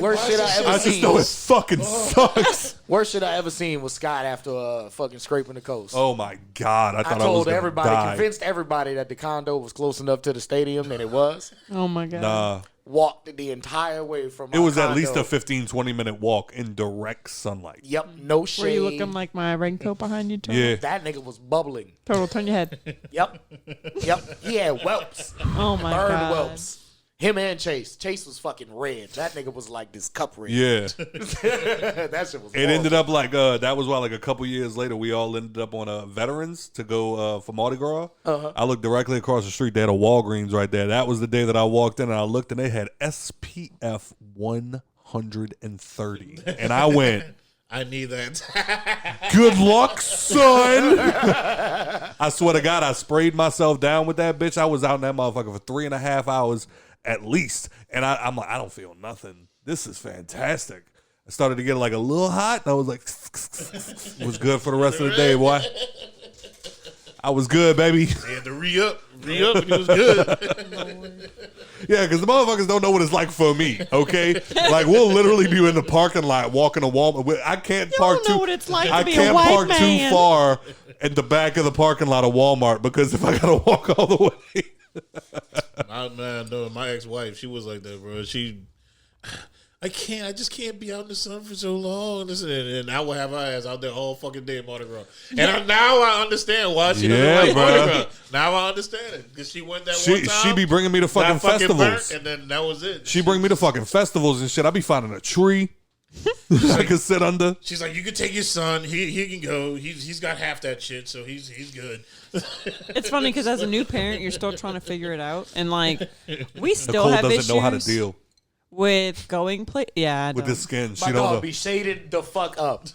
Worst shit I ever I just seen. know it fucking sucks. Worst shit I ever seen was Scott after fucking scraping the coast. Oh my God. I I thought I was told gonna everybody, die. convinced everybody that the condo was close enough to the stadium, and it was. Oh my God. Nah. Walked the entire way from. It was at least condo. a 15-20 minute walk in direct sunlight. Yep, no shade. Were you looking like my raincoat behind you, Total? Yeah. That nigga was bubbling. Total, turn your head. Yep. He had whelps. Oh my Burned God. whelps. Him and Chase. Chase was fucking red. That nigga was like this cup red. Yeah. That shit was. It ended up like that was why like a couple years later we all ended up on Veterans to go for Mardi Gras. I looked directly across the street. They had a Walgreens right there. That was the day that I walked in and I looked and they had SPF 130, and I went, I need that. good luck, son. I swear to God, I sprayed myself down with that bitch. I was out in that motherfucker for 3.5 hours at least, and I'm like, I don't feel nothing. This is fantastic. I started to get like a little hot, and I was like, it was good for the rest of the day, boy. I was good, baby. He had to re-up, and it was good. Yeah, because the motherfuckers don't know what it's like for me, okay? Like, we'll literally be in the parking lot walking to Walmart. I can't park don't know what it's like I to be a can't white park man. too far at the back of the parking lot of Walmart because if I got to walk all the way, My ex-wife, she was like that, bro. I just can't be out in the sun for so long. And I will have her ass out there all fucking day in Mardi Gras. And now I understand why she doesn't like Mardi Gras. Now I understand it. Because she went that one time. She be bringing me to fucking festivals. Burnt, and then that was it. She bring me to fucking festivals and shit. I be finding a tree I can sit under. She's like, you can take your son. He can go. He's got half that shit, so he's good. It's funny because as a new parent, you're still trying to figure it out. And like, we still Nicole have doesn't issues know how to deal with going with the skin. My dog be shaded the fuck up.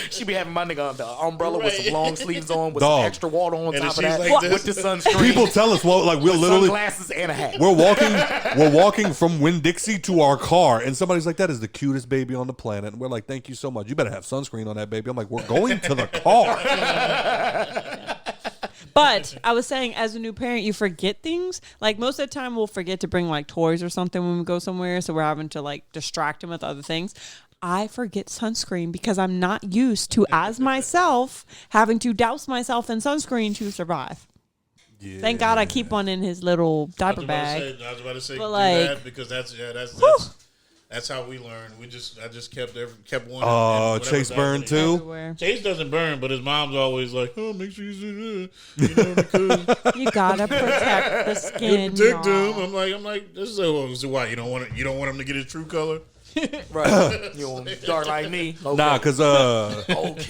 She be having my nigga under the umbrella with some long sleeves on, with some extra water on top of that, like with the sunscreen. People tell us, well, like we're literally sunglasses and a hat. We're walking from Winn-Dixie to our car, and somebody's like, "That is the cutest baby on the planet." And we're like, "Thank you so much. You better have sunscreen on that baby." I'm like, "We're going to the car." But I was saying, as a new parent, you forget things. Like most of the time, we'll forget to bring like toys or something when we go somewhere, so we're having to like distract him with other things. I forget sunscreen because I'm not used to, as myself, having to douse myself in sunscreen to survive. Yeah. Thank God I keep one in his little diaper bag. I was about to say, but do like, that because that's how we learned. I just kept one. Chase burned too. Everywhere. Chase doesn't burn, but his mom's always like, "Oh, make sure you because you gotta protect the skin. Protect him." I'm like, this is so why you don't want him to get his true color. Right, you don't dark like me. Okay. Nah, cause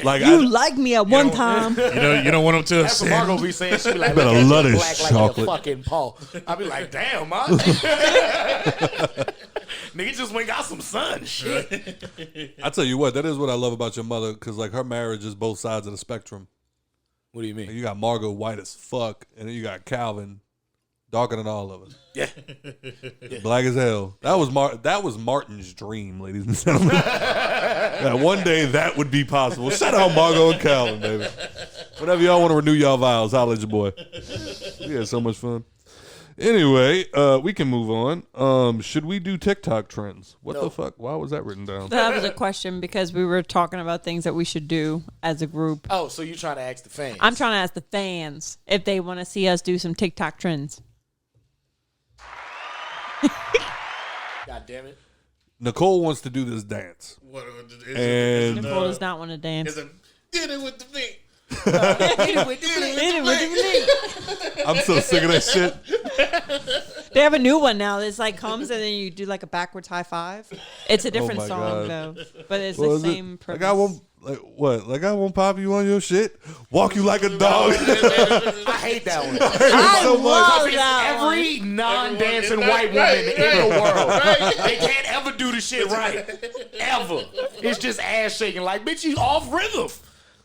like you like me at one time. You don't want him to. That's what Margo be saying. She be like, better love this black chocolate. like your fucking paw. I be like, damn, ma. Nigga just went got some sun. Shit. I tell you what, that is what I love about your mother, because like her marriage is both sides of the spectrum. What do you mean? You got Margo white as fuck, and then you got Calvin darker than all of us. Yeah. Black as hell. That was Martin's dream, ladies and gentlemen. Yeah, one day that would be possible. Shout out Margo and Calvin, baby. Whenever y'all want to renew y'all vows, holla at your boy. We had so much fun. Anyway, we can move on. Should we do TikTok trends? What the fuck? Why was that written down? That was a question because we were talking about things that we should do as a group. Oh, so you're trying to ask the fans? I'm trying to ask the fans if they want to see us do some TikTok trends. God damn it. Nicole wants to do this dance. And Nicole does not want to dance. Did it with the feet. I'm so sick of that shit. They have a new one now. It's like comes and then you do like a backwards high five. It's a different song though, but it's the same premise. Like I won't pop you on your shit, walk you like a dog. I hate that one. Every non-dancing white woman in the world, they can't ever do the shit right, ever. It's just ass shaking. Like, bitch, you off rhythm.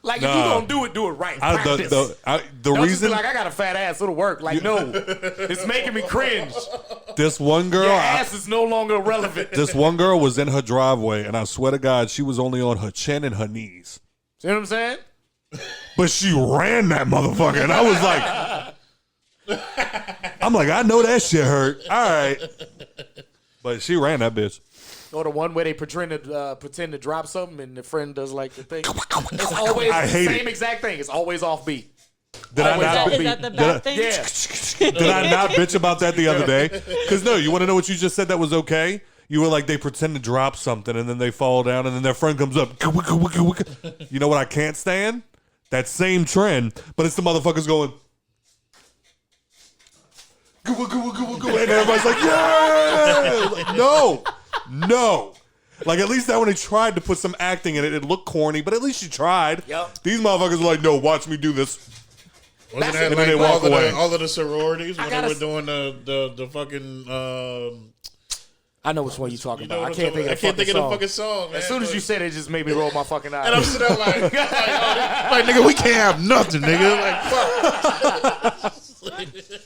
Like, if you don't do it right. Practice. The don't reason just be like, I got a fat ass, it'll work. Like, no, it's making me cringe. This one girl, your ass is no longer relevant. This one girl was in her driveway, and I swear to God, she was only on her chin and her knees. See what I'm saying? But she ran that motherfucker, and I was like, I know that shit hurt. All right, but she ran that bitch. Or the one where they pretend to drop something and the friend does like the thing. It's always the same exact thing. It's always offbeat. Is that the bad thing? Yeah. Did I not bitch about that the other day? Because no, you want to know what you just said that was okay? You were like, they pretend to drop something and then they fall down and then their friend comes up. You know what I can't stand? That same trend, but it's the motherfuckers going. And everybody's like, yeah! Like, no. Like, at least that when they tried to put some acting in it, it looked corny, but at least you tried. Yep. These motherfuckers were like, no, watch me do this. Wasn't that like all of the sororities when they were doing the fucking... I know which one you're talking about. I can't think of the fucking song. Man. As soon as you said it, just made me roll my fucking eyes. And I'm sitting there like, nigga, we can't have nothing, nigga. Like, fuck.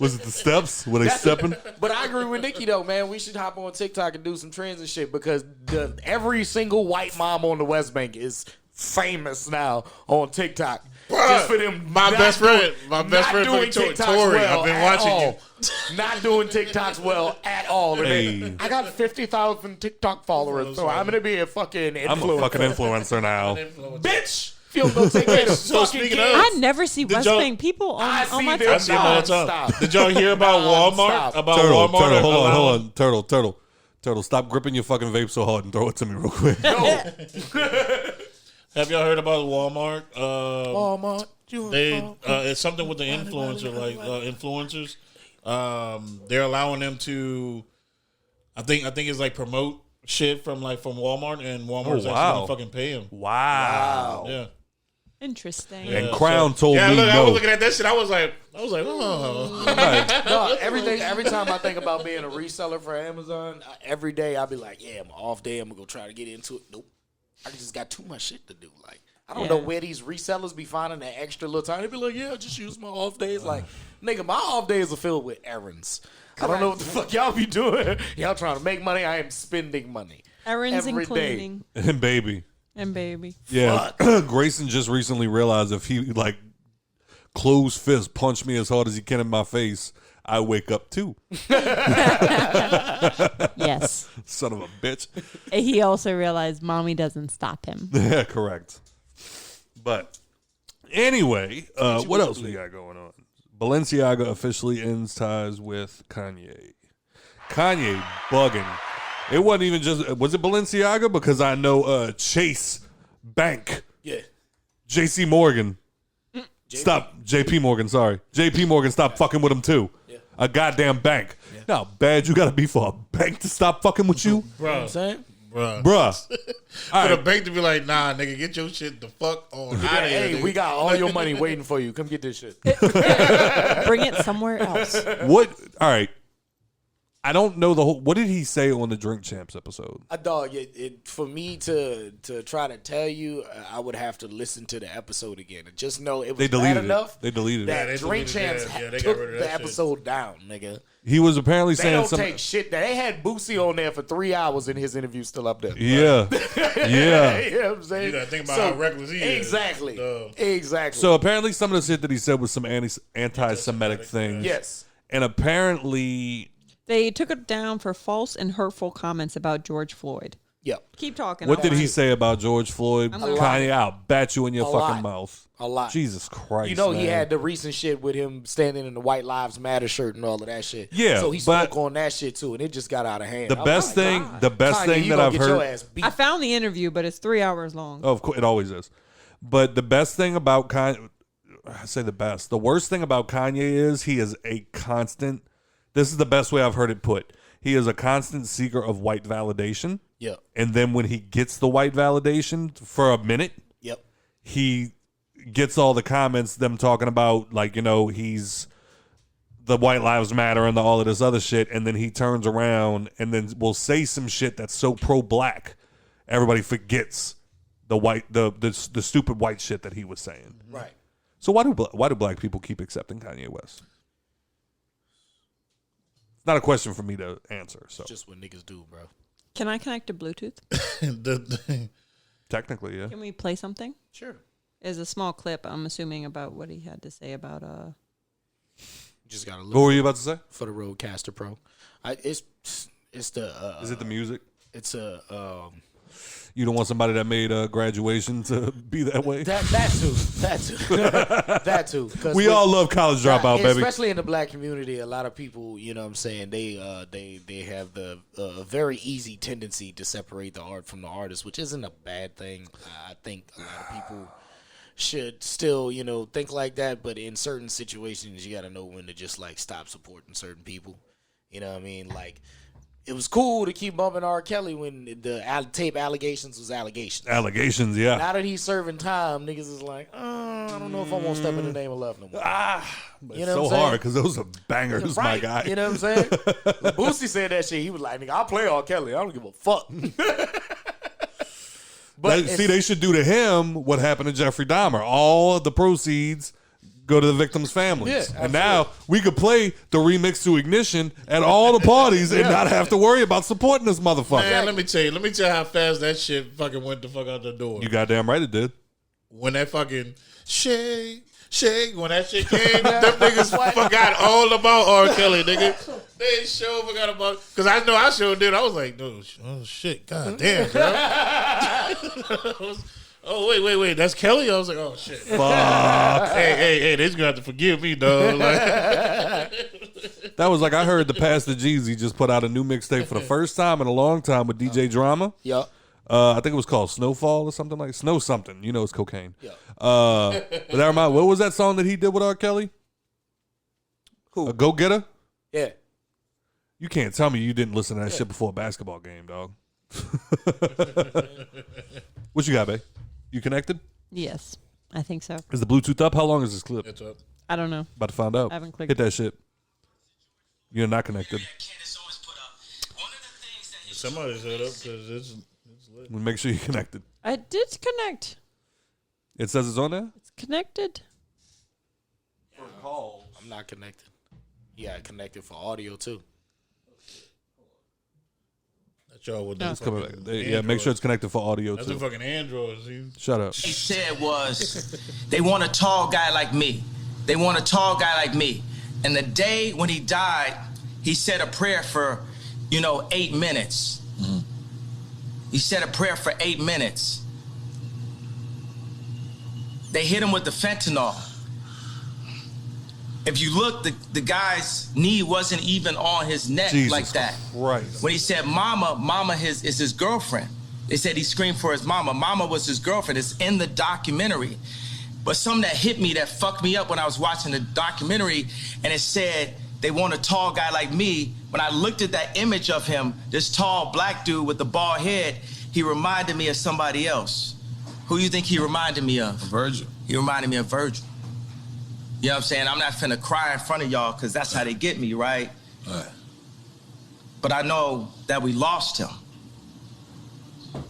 Was it the steps? Were they stepping? But I agree with Nikki though, man. We should hop on TikTok and do some trends and shit because every single white mom on the West Bank is famous now on TikTok. Bruh, just for them, my best friend, Tori. Well, I've been watching you. Not doing TikToks well at all. Hey. I got 50,000 TikTok followers, so I'm gonna be a fucking influencer. I'm a fucking influencer now. Bitch. If you don't go take care of So fucking speaking kids. of- I never see West y'all- Bank people on my I I see them all the time. Stop. Did y'all hear about Walmart? Non-stop. About Turtle, Walmart? Turtle, hold allowing- on. Turtle, stop gripping your fucking vape so hard and throw it to me real quick. Have y'all heard about Walmart? Walmart. It's something with the influencers. They're allowing them to. I think it's like promote shit from Walmart, and Walmart's actually gonna fucking pay them. Wow. Yeah. Interesting. And Crown told Yeah, me look, I no. was looking at that shit. I was like, oh. No, every time I think about being a reseller for Amazon, every day I'll be like, yeah, I'm off day. I'm gonna go try to get into it. Nope, I just got too much shit to do. Like, I don't know where these resellers be finding that extra little time. They be like, yeah, just use my off days. Like, nigga, my off days are filled with errands. I don't know what the fuck y'all be doing. Y'all trying to make money. I am spending money. Errands every and day. cleaning. And baby. And baby. Yeah. Grayson just recently realized if he closed fist punch me as hard as he can in my face, I wake up too. Yes. Son of a bitch. He also realized mommy doesn't stop him. Yeah, correct. But anyway, what else we got going on? Balenciaga officially ends ties with Kanye. Kanye bugging. It wasn't even just, was it Balenciaga? Because I know Chase Bank. Yeah. JC Morgan. Stop. JP Morgan, sorry. JP Morgan stopped fucking with him too. Yeah. A goddamn bank. Yeah. Now, bad you gotta be for a bank to stop fucking with you? You know what I'm saying? Bruh. For the bank to be like, nah, nigga, get your shit the fuck on out of here. Hey, we got all your money waiting for you. Come get this shit. Bring it somewhere else. What? All right. I don't know the whole. What did he say on the Drink Champs episode? Dog, for me to try to tell you, I would have to listen to the episode again. And just know it was bad enough. They deleted that it. Drink Champs they took got rid of the that episode down, nigga. He was apparently They saying don't something. take shit. They had Boosie on there for 3 hours in his interview, still up there. Yeah. Yeah. You know what I'm saying? You gotta think about how reckless he is. Exactly. Exactly. So apparently some of the shit that he said was some anti-Semitic things. yes. And apparently They took it down for false and hurtful comments about George Floyd. Yep. Keep talking. what did he say about George Floyd? Kanye, I'll bat you in your fucking mouth. A lot. Jesus Christ. You know, he man. had the recent shit with him standing in the White Lives Matter shirt and all of that shit. Yeah, So he but spoke on that shit too, and it just got out of hand. The best thing Kanye, that you gonna I've get your heard. ass beat. I found the interview, but it's 3 hours long. Oh, of course, it always is. But the best thing about Kanye, I say the best. The worst thing about Kanye is he is a constant. This is the best way I've heard it put. He is a constant seeker of white validation. Yep. And then when he gets the white validation for a minute, Yep. he gets all the comments, them talking about, like, you know, he's the White Lives Matter and all of this other shit. And then he turns around and then will say some shit that's so pro-black, everybody forgets the stupid white shit that he was saying. Right. So why do black people keep accepting Kanye West? It's not a question for me to answer. So Just what niggas do, bro. Can I connect to Bluetooth? technically, yeah. Can we play something? Sure. It's a small clip, I'm assuming, about what he had to say about Just gotta What look were you about to say? for the Rodecaster Pro. It's the Is it the music? it's a You don't want somebody that made graduation to be that way? that too that too. 'Cause We all love College Dropout, baby. Especially in the black community, a lot of people, you know what I'm saying, they have the very easy tendency to separate the art from the artist, which isn't a bad thing. I think a lot of people should still, you know, think like that, but in certain situations you got to know when to just like stop supporting certain people. You know what I mean? Like, it was cool to keep bumping R. Kelly when the tape allegations was allegations. Allegations, yeah. Now that he's serving time, niggas is like, I don't know if I want to step in the name of love no more. But You know so what I'm hard saying? because those are bangers, my Right. guy. You know what I'm saying? When Boosie said that shit, he was like, nigga, I'll play R. Kelly. I don't give a fuck. But See, they should do to him what happened to Jeffrey Dahmer. All of the proceeds go to the victims' families. Yeah, and now we could play the remix to Ignition at all the parties and not have to worry about supporting this motherfucker. Man, let me tell you how fast that shit fucking went the fuck out the door. You goddamn right it did. When that fucking shake, when that shit came, them niggas forgot all about R. Kelly, nigga. They sure forgot about, because I know I sure did. I was like, no, oh shit, god damn, bro. I Oh, wait. That's Kelly? I was like, oh, shit. Fuck. Hey, they's going to have to forgive me, dog. That was like, I heard the Pastor Jeezy just put out a new mixtape for the first time in a long time with DJ Drama. Yup. I think it was called Snowfall or something like Snow something. You know it's cocaine. Yeah. But that remind, what was that song that he did with R. Kelly? Who? A Go Getter? Yeah. You can't tell me you didn't listen to that shit before a basketball game, dog. What you got, babe? You connected? Yes, I think so. Is the Bluetooth up? How long is this clip? It's up. I don't know. About to find out. I haven't clicked. Hit that shit. You're not connected. Somebody set up because it's lit. We'll make sure you're connected. I did connect. It says it's on there? It's connected. I'm not connected. Yeah, connected for audio too. That y'all with It's coming back. Yeah, make sure it's connected for audio, That's too. the fucking androids. Shut up. He said was, they want a tall guy like me. They want a tall guy like me. And the day when he died, he said a prayer for, 8 minutes. Mm-hmm. He said a prayer for 8 minutes. They hit him with the fentanyl. If you look, the guy's knee wasn't even on his neck Jesus like that. Christ. When he said mama is his girlfriend. They said he screamed for his mama. Mama was his girlfriend. It's in the documentary. But something that hit me, that fucked me up when I was watching the documentary, and it said, they want a tall guy like me. When I looked at that image of him, this tall black dude with the bald head, he reminded me of somebody else. Who you think he reminded me of? Virgil. He reminded me of Virgil. You know what I'm saying? I'm not finna cry in front of y'all because that's how they get me, right? Right. But I know that we lost him.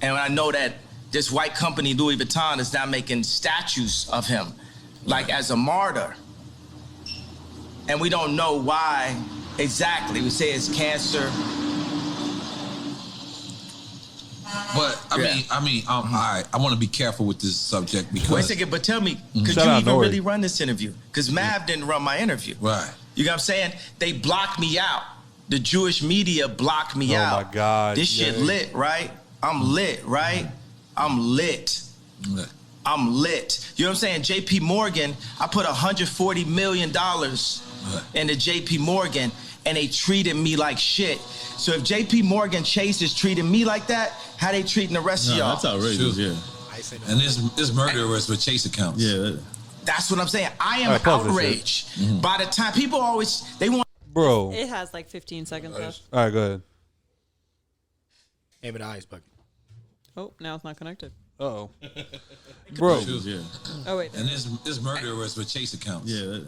And I know that this white company, Louis Vuitton, is now making statues of him, like as a martyr. And we don't know why exactly. We say it's cancer. But I mean, all right. I want to be careful with this subject because. Wait a second, but tell me, could Shout you out even Nori. really run this interview? Because Mav didn't run my interview. Right. You know what I'm saying? They blocked me out. The Jewish media blocked me Oh, out. my God. This shit Yay. lit, right? I'm lit, right? I'm lit. Yeah. I'm lit. You know what I'm saying? JP Morgan, I put $140 million into JP Morgan, and they treated me like shit. So if JP Morgan Chase is treating me like that, how they treating the rest of y'all? That's outrageous, Sure. yeah. And this murderers with Chase accounts. Yeah. That's what I'm saying. I am All right, pause this outraged. By the time people always, they want. Bro. It has like 15 seconds left. All right, go ahead. Aim at the ice bucket. Oh, now it's not connected. Uh-oh. Bro. Yeah. Oh, wait. And this murderers with Chase accounts. Yeah.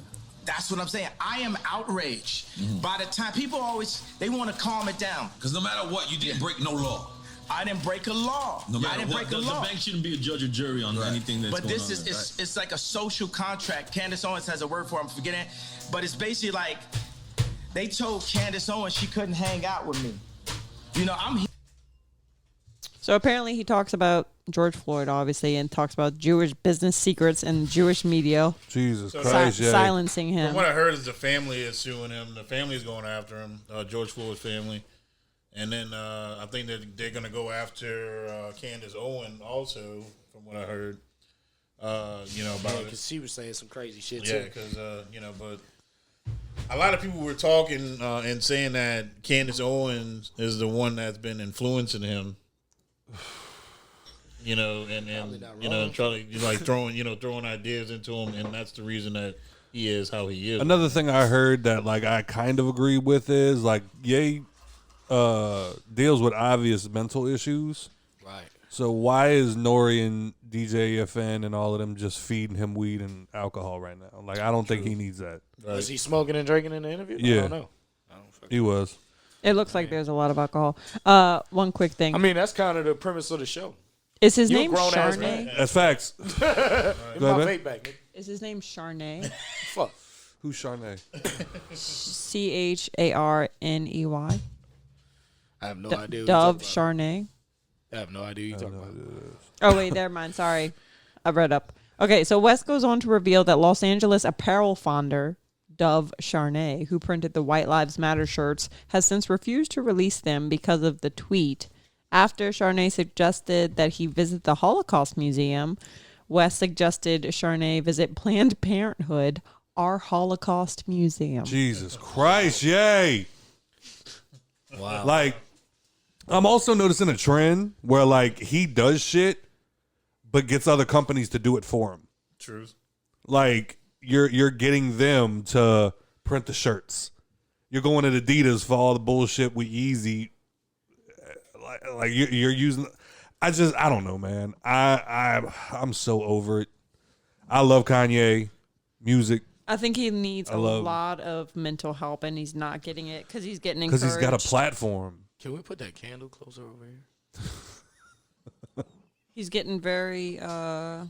That's what I'm saying. I am outraged. By the time people always, they want to calm it down. Because no matter what, you didn't break no law. I didn't break a law. No matter I didn't break a The law. bank shouldn't be a judge or jury on anything that's But going this on. is it's like a social contract. Candace Owens has a word for it, I'm forgetting it. But it's basically like they told Candace Owens she couldn't hang out with me. I'm here. So apparently he talks about George Floyd, obviously, and talks about Jewish business secrets and Jewish media Jesus Christ, yeah. silencing him. From what I heard is the family is suing him. The family is going after him, George Floyd's family. And then I think that they're going to go after Candace Owens also, from what I heard. About it. Because she was saying some crazy shit Yeah, too. because, but a lot of people were talking and saying that Candace Owens is the one that's been influencing him. And trying to throwing ideas into him, and that's the reason that he is how he is. Another thing I heard that I kind of agree with is Ye deals with obvious mental issues. Right. So why is Nori and DJ FN and all of them just feeding him weed and alcohol right now? I don't think he needs that. Right. Was he smoking and drinking in the interview? Yeah. I don't know. He was. It looks like there's a lot of alcohol. One quick thing. I mean, that's kind of the premise of the show. Is his You a name grown-ass Charnay? man. That's facts. Give Go my ahead, man. vape back, nigga. Is his name Charnay? Fuck. Who's Charnay? Charney. I have no idea. What you're Dove talking about. Charnay. I have no idea what you're talking about. Oh, wait, never mind. Sorry. I read up. Okay, so West goes on to reveal that Los Angeles apparel founder Dove Charnay, who printed the White Lives Matter shirts, has since refused to release them because of the tweet After Charnay suggested that he visit the Holocaust Museum, West suggested Charnay visit Planned Parenthood, our Holocaust Museum. Jesus Christ, yay. Wow. Like, I'm also noticing a trend where, like, he does shit, but gets other companies to do it for him. Truth. Like, you're getting them to print the shirts. You're going to Adidas for all the bullshit with Yeezy. Like you're using. I don't know, man. I'm so over it. I love Kanye music. I think he needs a lot of mental help, and he's not getting it because he's getting encouraged. Because he's got a platform. Can we put that candle closer over here? He's getting very. Put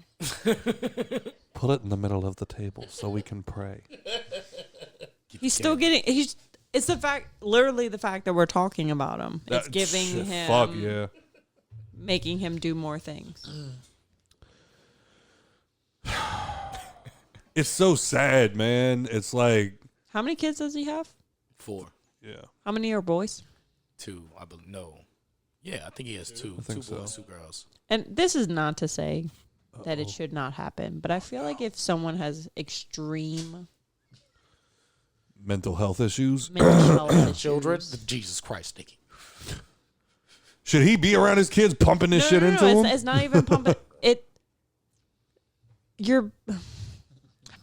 it in the middle of the table so we can pray. He's still getting. It's the fact, literally the fact that we're talking about him. It's giving him. Fuck yeah. Making him do more things. It's so sad, man. It's like. How many kids does he have? 4. Yeah. How many are boys? 2, I believe. No. Yeah, I think he has 2. I think 2 boys, so. 2 girls. And this is not to say that it should not happen, but I feel like if someone has extreme mental health issues. Children? Jesus Christ, Nikki. Should he be around his kids pumping this shit into him? It's not even pumping.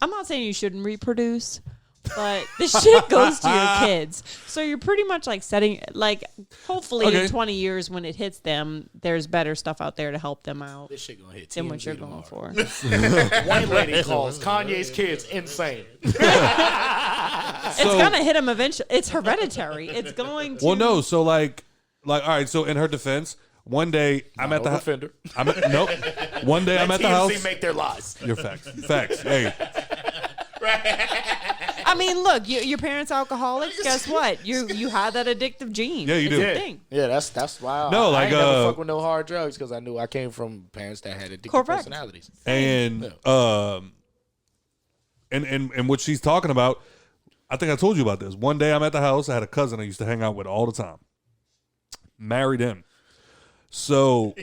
I'm not saying you shouldn't reproduce, but this shit goes to your kids. So you're pretty much like setting, like, hopefully in 20 years when it hits them, there's better stuff out there to help them out. This shit gonna hit than what you're tomorrow. going for. One lady calls Kanye's kids insane. It's gonna hit him eventually. It's hereditary. It's going to. Well, no. So like, all right. So in her defense, one day I'm at the house. Nope. One day I'm at the house. Make their lies. Your facts. Facts. Hey. I mean, look, your parents alcoholics. Guess what? You had that addictive gene. Yeah, you do. Thing. Yeah, that's why. No, I like ain't never fuck with no hard drugs because I knew I came from parents that had addictive personalities. And and what she's talking about, I think I told you about this. One day I'm at the house. I had a cousin I used to hang out with all the time. Married in. So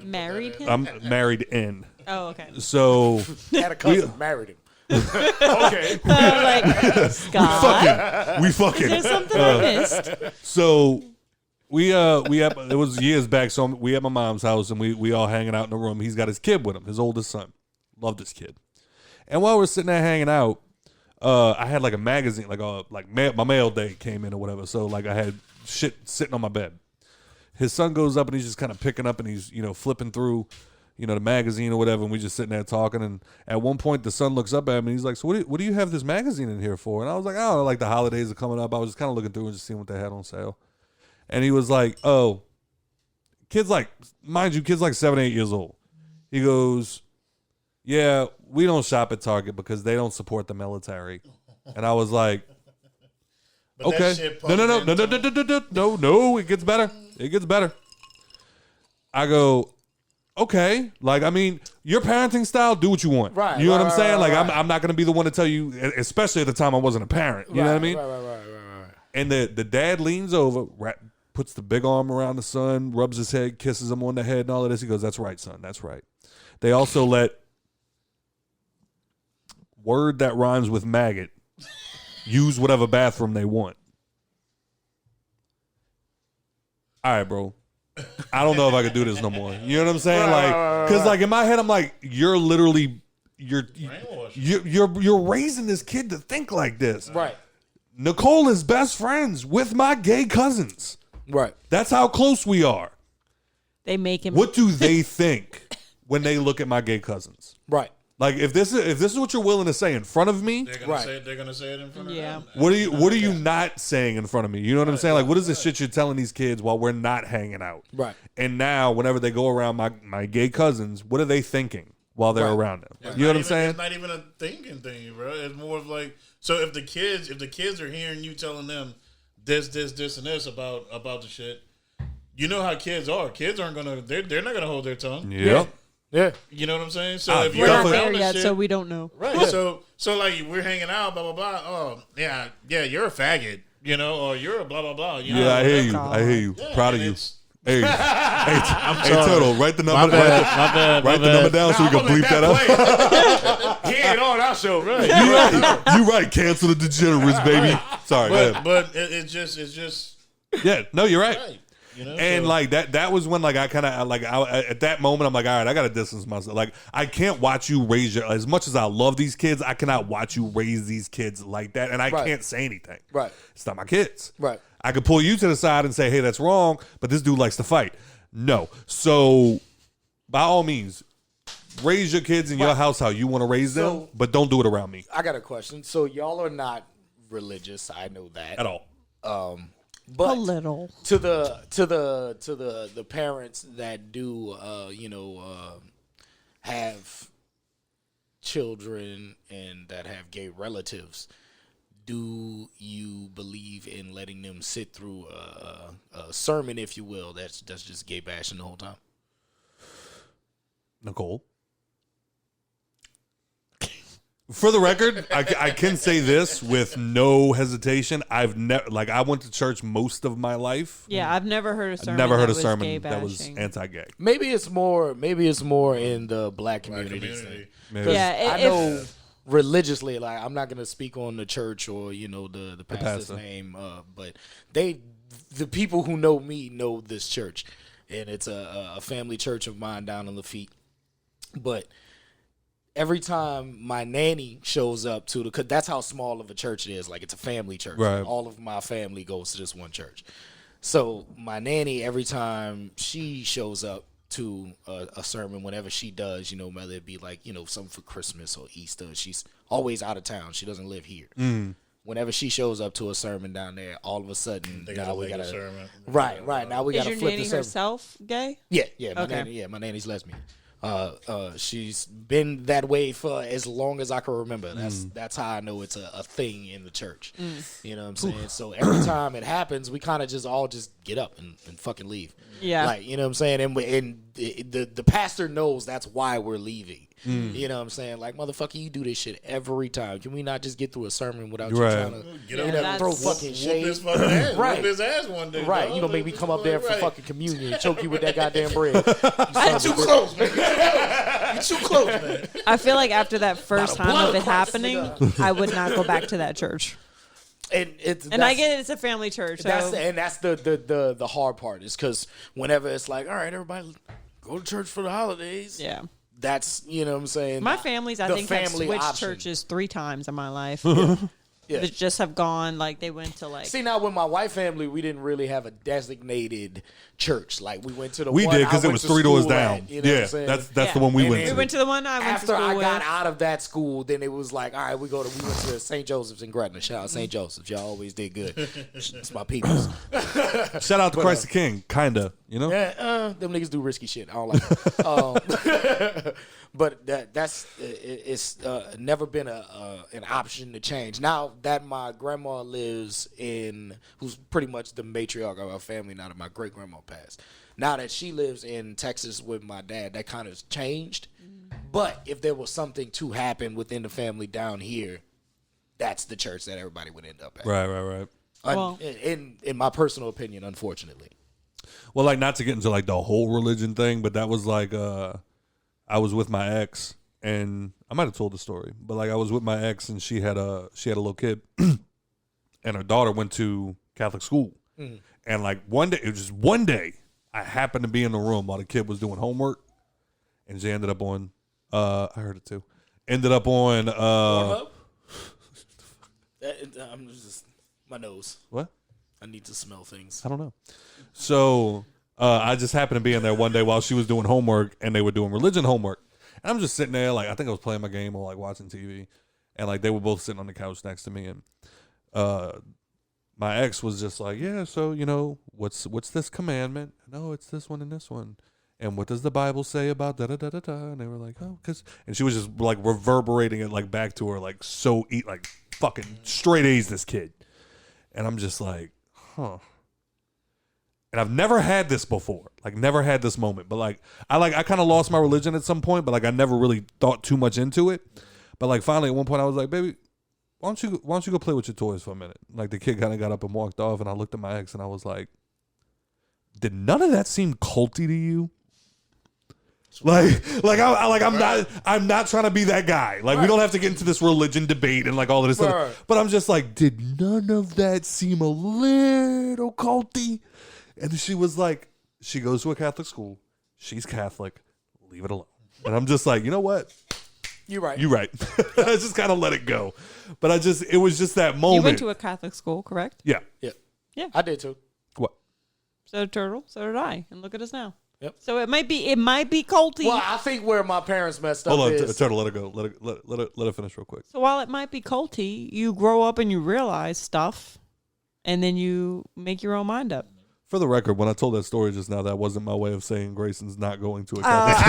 married him. I'm married in. Oh, okay. So had a cousin married him. Okay. Like, Scott. We fucking. Is there something I missed? So we it was years back. So we at my mom's house and we all hanging out in the room. He's got his kid with him, his oldest son. Loved this kid. And while we're sitting there hanging out, I had like a magazine, my mail day came in or whatever. So like I had shit sitting on my bed. His son goes up and he's just kind of picking up and he's flipping through. The magazine or whatever, and we just sitting there talking. And at one point, the son looks up at me and he's like, "So what do you have this magazine in here for?" And I was like, "Oh, like the holidays are coming up. I was just kind of looking through and just seeing what they had on sale." And he was like, "Oh, kids like 7, 8 years old." He goes, "Yeah, we don't shop at Target because they don't support the military." And I was like, "Okay, no, it gets better. It gets better." I go, okay, like, I mean, your parenting style, do what you want. Right. You know what I'm saying? Right. I'm not going to be the one to tell you, especially at the time I wasn't a parent. You know what I mean? Right. And the dad leans over, puts the big arm around the son, rubs his head, kisses him on the head and all of this. He goes, "That's right, son. That's right." They also let word that rhymes with maggot use whatever bathroom they want. All right, bro. I don't know if I could do this no more. You know what I'm saying? Because like in my head, I'm like, you're literally you're raising this kid to think like this. Right. Nicole is best friends with my gay cousins. Right. That's how close we are. They make him. What do they think when they look at my gay cousins? Right. Like if this is what you're willing to say in front of me, they're gonna say it in front of them. What are you not saying in front of me? You know what I'm saying? Like what is the shit you're telling these kids while we're not hanging out? Right. And now whenever they go around my gay cousins, what are they thinking while they're around them? You know what I'm saying? It's not even a thinking thing, bro. It's more of like, so if the kids are hearing you telling them this and this about the shit, you know how kids are. Kids aren't gonna they're not gonna hold their tongue. Yeah. Yeah. You know what I'm saying? So if we're you're not there around yet, shit, so we don't know. right? So like we're hanging out, blah blah blah. Oh yeah, you're a faggot, or you're a blah blah blah. You know, Yeah, I hear you. God. I hear you. Yeah, Proud of and you. it's Hey, Turtle, write the number. Write the number down so we can bleep that up. He ain't on our show, right? You right. Cancel the degenerates, baby. Sorry, go ahead. But it's just. Yeah, no, you're right. You know, And so. like that was when like I kind of like at that moment I'm like, all right, I gotta distance myself. Like I can't watch you raise your, as much as I love these kids, I cannot watch you raise these kids like that, and I can't say anything. Right, it's not my kids. Right, I could pull you to the side and say, hey, that's wrong, but this dude likes to fight. No, so by all means, raise your kids in your house how you want to raise them, but don't do it around me. I got a question. So y'all are not religious, I know that at all. But a little to the parents that do have children and that have gay relatives, do you believe in letting them sit through a sermon, if you will, that's just gay bashing the whole time? Nicole? For the record, I can say this with no hesitation. I've never, like, I went to church most of my life. Yeah, I've never heard a sermon. Never heard a that sermon that was anti-gay. Maybe it's more in the black community. Yeah, I know religiously, like, I'm not gonna speak on the church or the pastor's name, but the people who know me know this church, and it's a family church of mine down on Lafitte, but. Every time my nanny shows up to because that's how small of a church it is. Like, it's a family church. Right. All of my family goes to this one church. So my nanny, every time she shows up to a sermon, whenever she does, whether it be like, something for Christmas or Easter, she's always out of town. She doesn't live here. Whenever she shows up to a sermon down there, all of a sudden now we got a sermon. Right. Now we got to flip the sermon. Is your nanny herself gay? Yeah. Okay. My nanny's lesbian. She's been that way for as long as I can remember. That's how I know it's a thing in the church. You know what I'm saying? So every time it happens, we kind of just get up and fucking leave. Yeah. Like, you know what I'm saying? And the pastor knows that's why we're leaving. You know what I'm saying? Like, motherfucker, you do this shit every time. Can we not just get through a sermon without you trying to get up, throw fucking shade? Whoop his fucking ass. Right. Whoop his ass one day. Right. Dog. You gonna make me come up there for fucking communion and choke you with that goddamn bread. You too close, man. You too close, man. I feel like after that first time of it Christ, happening, I would not go back to that church. And I get it; it's a family church. So. That's the hard part is because whenever it's like, all right, everybody go to church for the holidays. Yeah. That's, you know what I'm saying? My family's, I think, have switched churches 3 times in my life. They just have gone, like, they went to, like... See, now, with my white family, we didn't really have a designated church. Like, we went to the we one did, because it was 3 doors down. At, you know what I'm saying? That's the one we went to. We went to the one I went to school After I got with. out of that school, then it was like, all right, we went to St. Joseph's in Gretna. Shout out St. Joseph's. Y'all always did good. It's my peoples. Shout out to Christ the King, kinda, Yeah, them niggas do risky shit. I don't like it. But it's never been an option to change. Now that my grandma lives who's pretty much the matriarch of our family now that my great grandma passed. Now that she lives in Texas with my dad, that kind of changed. But if there was something to happen within the family down here, that's the church that everybody would end up at. Right. Well, in my personal opinion, unfortunately. Well, like, not to get into like the whole religion thing, but that was like I was with my ex, and I might have told the story, but like I was with my ex, and she had a little kid, and her daughter went to Catholic school, and like one day, I happened to be in the room while the kid was doing homework, and she ended up on, I heard it too, ended up on, I'm just my nose. What? I need to smell things. I don't know. So. I just happened to be in there one day while she was doing homework, and they were doing religion homework. And I'm just sitting there, like, I think I was playing my game or like watching TV, and like they were both sitting on the couch next to me, and my ex was just like, yeah, so what's this commandment? No, it's this one and this one. And what does the Bible say about da da da da da? And they were like, oh, and she was just like reverberating it like back to her, like like fucking straight A's this kid, and I'm just like, huh. And I've never had this before, like never had this moment. But like I kind of lost my religion at some point, but like I never really thought too much into it. But like finally at one point I was like, baby, why don't you go play with your toys for a minute? Like the kid kind of got up and walked off, and I looked at my ex and I was like, did none of that seem culty to you? I'm not trying to be that guy. Like, we don't have to get into this religion debate and like all of this stuff. But I'm just like, did none of that seem a little culty? And she was like, she goes to a Catholic school. She's Catholic. Leave it alone. And I'm just like, you know what? You're right. You're right. I just kind of let it go. But it was just that moment. You went to a Catholic school, correct? Yeah. Yeah. I did too. What? So did Turtle. So did I. And look at us now. Yep. So it might be culty. Well, I think where my parents messed up Hold on, is... Turtle, let it go. Let it finish real quick. So while it might be culty, you grow up and you realize stuff, and then you make your own mind up. For the record, when I told that story just now, that wasn't my way of saying Grayson's not going to a Catholic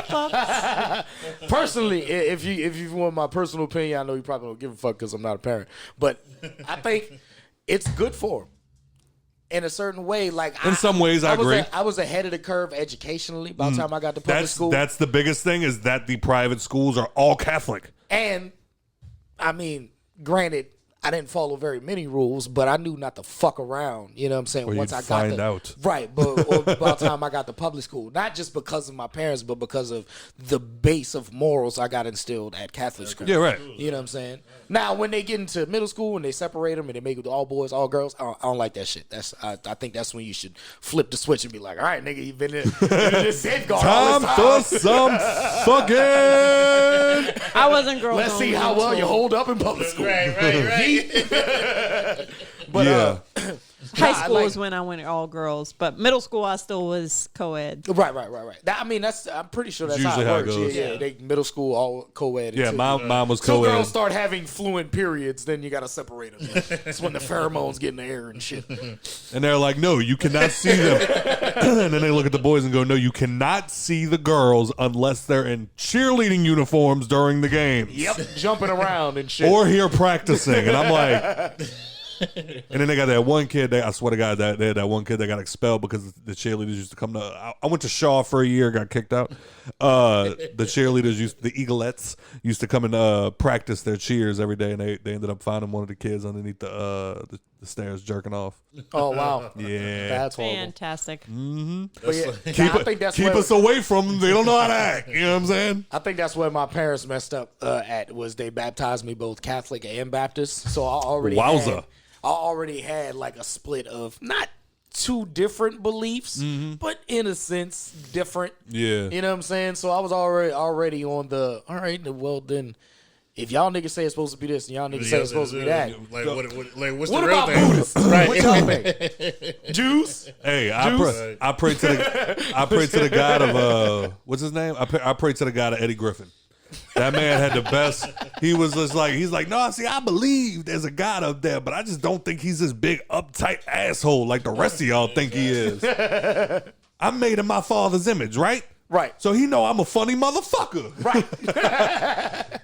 school. Personally, if you want my personal opinion, I know you probably don't give a fuck because I'm not a parent. But I think it's good for him. In a certain way, like in some ways, I agree. I was ahead of the curve educationally by the time I got to public school. That's the biggest thing, is that the private schools are all Catholic. And I mean, granted, I didn't follow very many rules, but I knew not to fuck around. You know what I'm saying? Or Once I got find out. Right, but by the time I got to public school, not just because of my parents, but because of the base of morals I got instilled at Catholic school. Yeah, right. You know what I'm saying? Now, when they get into middle school and they separate them and they make it all boys, all girls, I don't like that shit. I think that's when you should flip the switch and be like, all right, nigga, you've been in this safeguard all this time for some fucking. I wasn't growing up. Let's see how well you hold up in public school. Right. But yeah. High school was when I went all girls, but middle school I still was co-ed. Right. I'm pretty sure that's how it works. Yeah. They middle school all co-ed. Yeah, mine was co-ed. Two girls start having fluent periods, then you got to separate them. That's when the pheromones get in the air and shit. And they're like, no, you cannot see them. And then they look at the boys and go, no, you cannot see the girls unless they're in cheerleading uniforms during the games. Yep, jumping around and shit. Or here practicing. And I'm like... And then they got that one kid. I swear to God, they had that one kid that got expelled because the cheerleaders used to come to. I went to Shaw for a year, got kicked out. The cheerleaders the Eaglettes used to come and practice their cheers every day, and they ended up finding one of the kids underneath the stairs jerking off. Oh wow, yeah, that's fantastic. Mm-hmm. But yeah, keep us away from them. They don't know how to act. You know what I'm saying? I think that's where my parents messed up at was they baptized me both Catholic and Baptist, so I already had like a split of not two different beliefs, but in a sense different. Yeah. You know what I'm saying? So I was already on the, all right, well then, if y'all niggas say it's supposed to be this and y'all niggas say it's supposed to be that. What's what the real about thing? Buddhists? Right. What y'all think? Jews? Hey, I pray to the God of, what's his name? I pray to the God of Eddie Griffin. That man had the best. He was just like, he's like, no, see, I believe there's a God up there, but I just don't think he's this big uptight asshole like the rest of y'all think he is. I'm made in my father's image, right? Right. So he know I'm a funny motherfucker. Right.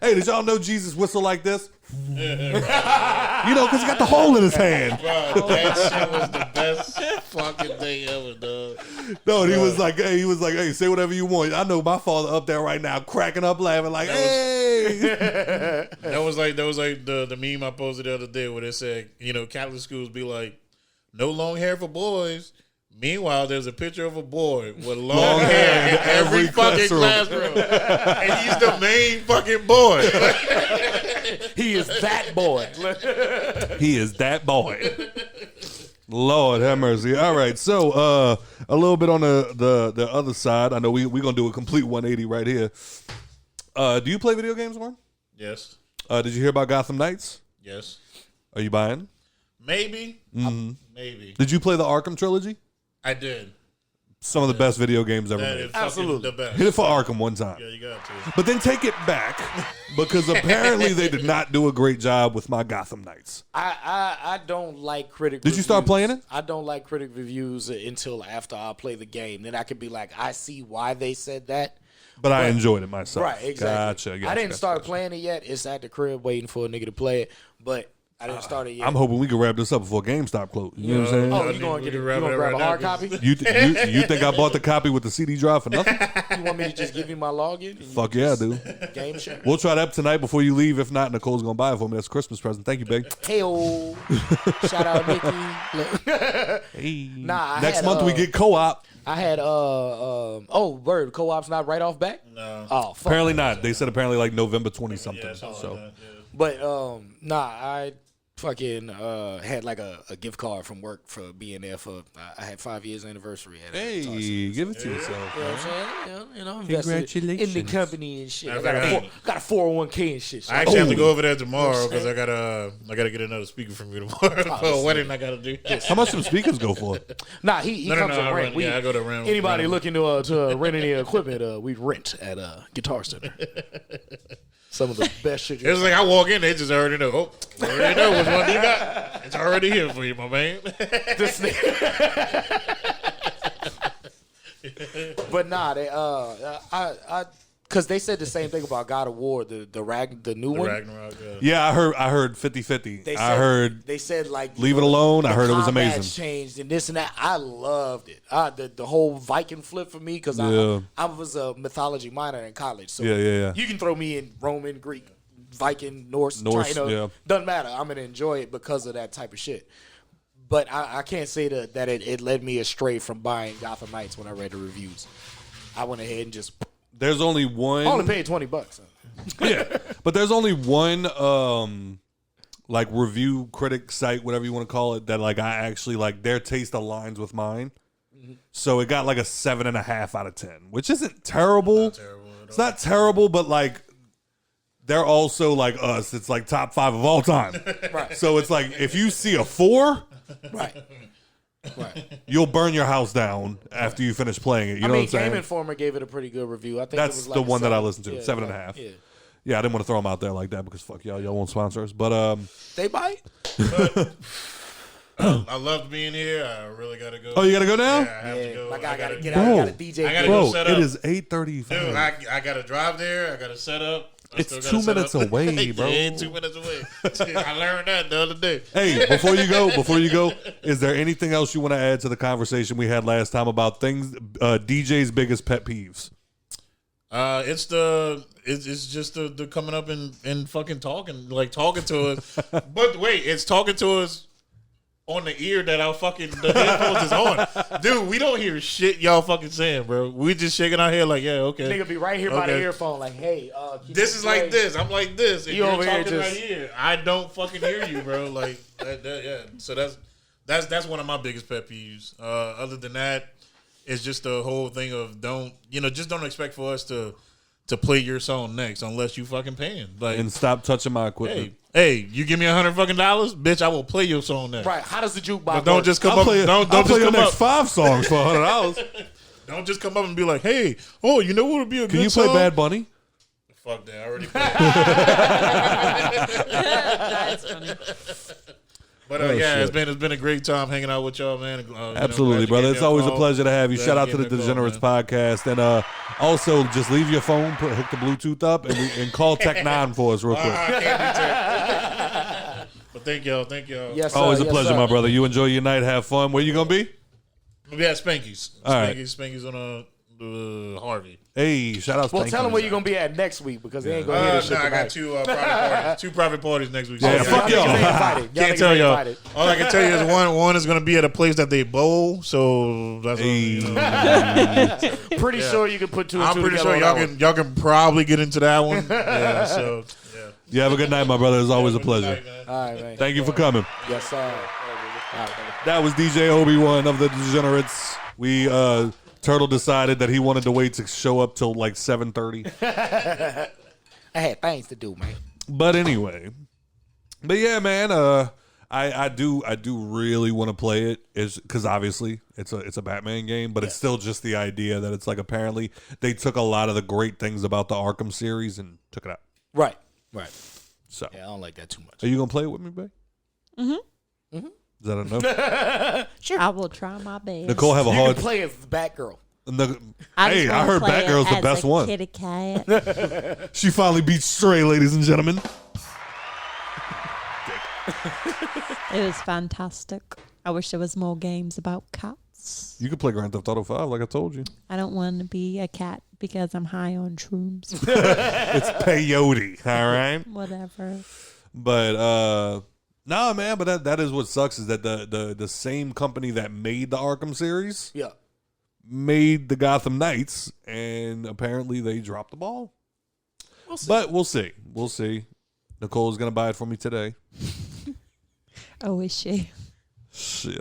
Hey, did y'all know Jesus whistle like this? You know, because he got the hole in his hand. Bro, that shit was the best fucking thing ever, dog. No, and he was like, hey, say whatever you want. I know my father up there right now cracking up laughing like, hey. That was like the meme I posted the other day where they said, you know, Catholic schools be like, no long hair for boys. Meanwhile, there's a picture of a boy with long hair in every fucking classroom. And he's the main fucking boy. He is that boy. He is that boy. Lord have mercy. All right, so a little bit on the other side. I know we're going to do a complete 180 right here. Do you play video games, Warren? Yes. Did you hear about Gotham Knights? Yes. Are you buying? Maybe. Mm-hmm. Maybe. Did you play the Arkham trilogy? I did. Some of the best video games ever made. Absolutely. The best. Hit it for Arkham one time. Yeah, you got to. But then take it back because apparently they did not do a great job with my Gotham Knights. I don't like critic reviews. Did you start playing it? I don't like critic reviews until after I play the game. Then I could be like, I see why they said that. But I enjoyed it myself. Right, exactly. Gotcha. I didn't start playing it yet. It's at the crib waiting for a nigga to play it. But I didn't start it yet. I'm hoping we can wrap this up before GameStop closes. You know what I'm saying? Oh, you gonna grab a hard copy? You think I bought the copy with the CD drive for nothing? You want me to just give you my login? Fuck yeah, dude. Game share. We'll try that tonight before you leave. If not, Nicole's gonna buy it for me. That's a Christmas present. Thank you, babe. Hey-o. Shout out Nikki. Hey. Next month we get co-op. I had word, co-op's not right off back? No. Oh, fuck. Apparently not. They said apparently like November 20 something. Yeah, So like that, yeah. But I fucking had like a gift card from work for being there for I had 5 years anniversary at hey, give it to yourself. You know what I'm saying? You know, invested in the company and shit. I got a 401k and shit. So. I actually have to go over there tomorrow because I gotta get another speaker from you tomorrow for a wedding I gotta do. How much some speakers go for? Nah, he comes to rent. I go to rent. Anybody looking to rent any equipment, we rent at Guitar Center. Some of the best shit. It's like I walk in, they just already know. Oh, we already know which one you got. It's already here for you, my man. But nah, they because they said the same thing about God of War, the new one. Ragnarok, Yeah, I heard 50-50. I heard they said like Leave It Alone. I heard it was amazing. Changed and this and that. I loved it. The whole Viking flip for me because I was a mythology minor in college. So yeah. You can throw me in Roman, Greek, Viking, Norse, China. Yeah. Doesn't matter. I'm gonna enjoy it because of that type of shit. But I can't say that it led me astray from buying Gotham Knights when I read the reviews. I went ahead and just. There's only one. I only paid $20. Yeah, but there's only one like review critic site, whatever you want to call it, that like I actually like their taste aligns with mine. Mm-hmm. So it got like a 7.5 out of 10, which isn't terrible. It's not terrible, but like they're also like us. It's like top 5 of all time. Right. So it's like if you see a 4, Right. you'll burn your house down after you finish playing it. You know what I'm saying? Game Informer gave it a pretty good review. I think That's it was like the one that I 7. listened to. 7.5. Yeah. Yeah, I didn't want to throw them out there like that because fuck y'all won't sponsor us. But They bite? I loved being here. I really gotta go. Oh, you gotta go now? Yeah, I have to go. Like I gotta get Bro. out. I gotta DJ. I gotta Bro, go set up. it is 8:35. Dude, I gotta drive there. I gotta set up. It's 2 minutes away, bro. Yeah, 2 minutes away. I learned that the other day. Hey, before you go, is there anything else you want to add to the conversation we had last time about things DJ's biggest pet peeves? It's just the coming up and fucking talking to us. But wait, it's talking to us on the ear that our fucking the headphones is on. Dude, we don't hear shit y'all fucking saying, bro. We just shaking our head like, yeah, okay. Nigga be right here by the earphone, like, hey, this is like this. I'm like this. And You you're over here talking just- right here. I don't fucking hear you, bro. Like yeah. So that's one of my biggest pet peeves. Other than that, it's just the whole thing of don't expect for us to play your song next unless you fucking paying. Like, And stop touching my equipment. Hey, you give me $100 fucking dollars, bitch, I will play your song next. Right? How does the jukebox? But don't work? just come I'll up. play, Don't I'll just play your come next up. 5 songs for $100. Don't just come up and be like, hey, oh, you know what would be a Can good you play song? Bad Bunny? Fuck that, I already played. That's funny. But shit. it's been a great time hanging out with y'all, man. Absolutely, brother. It's always a pleasure to have you. Shout out to the Degenerates podcast, and also just leave your phone, hook the Bluetooth up, and call Tech 9 for us real quick. But thank y'all. Yes, sir. Always a Yes, pleasure, sir. my brother. You enjoy your night, have fun. Where you gonna be? We at Spanky's. All right. Spanky's on Harvey. Hey, shout out. Well, tell them where you're gonna be at next week because they ain't gonna hear this shit I got tonight. 2 private parties. 2 private parties next week. Yeah, So fuck y'all. Can't tell y'all. All I can tell you is one is gonna be at a place that they bowl. So that's Pretty sure you can put 2 and 2 I'm pretty together sure on that one. y'all can probably get into that one. Yeah. So yeah. You have a good night, my brother. It's always a pleasure. Night, man. All right, man. Thank you for coming. Yes, sir. All right, brother. That was DJ OB1 of the Degenerates. We Turtle decided that he wanted to wait to show up till like 7:30. I had things to do, man. But anyway, yeah, man. I do really want to play it, is because obviously it's a Batman game, but it's still just the idea that it's like apparently they took a lot of the great things about the Arkham series and took it out. Right. So Yeah, I don't like that too much. are you gonna play it with me, babe? Is that enough? I will try my best. Nicole have a You hard. can play as Batgirl. Hey, I heard Batgirl's the best one. Kitty cat. She finally beat Stray, ladies and gentlemen. It was fantastic. I wish there was more games about cats. You could play Grand Theft Auto 5 like I told you. I don't want to be a cat because I'm high on shrooms. It's peyote, all right? Whatever. But nah, man, but that is what sucks is that the same company that made the Arkham series made the Gotham Knights, and apparently they dropped the ball. But we'll see. We'll see. Nicole's going to buy it for me today. Oh, is she? Shit.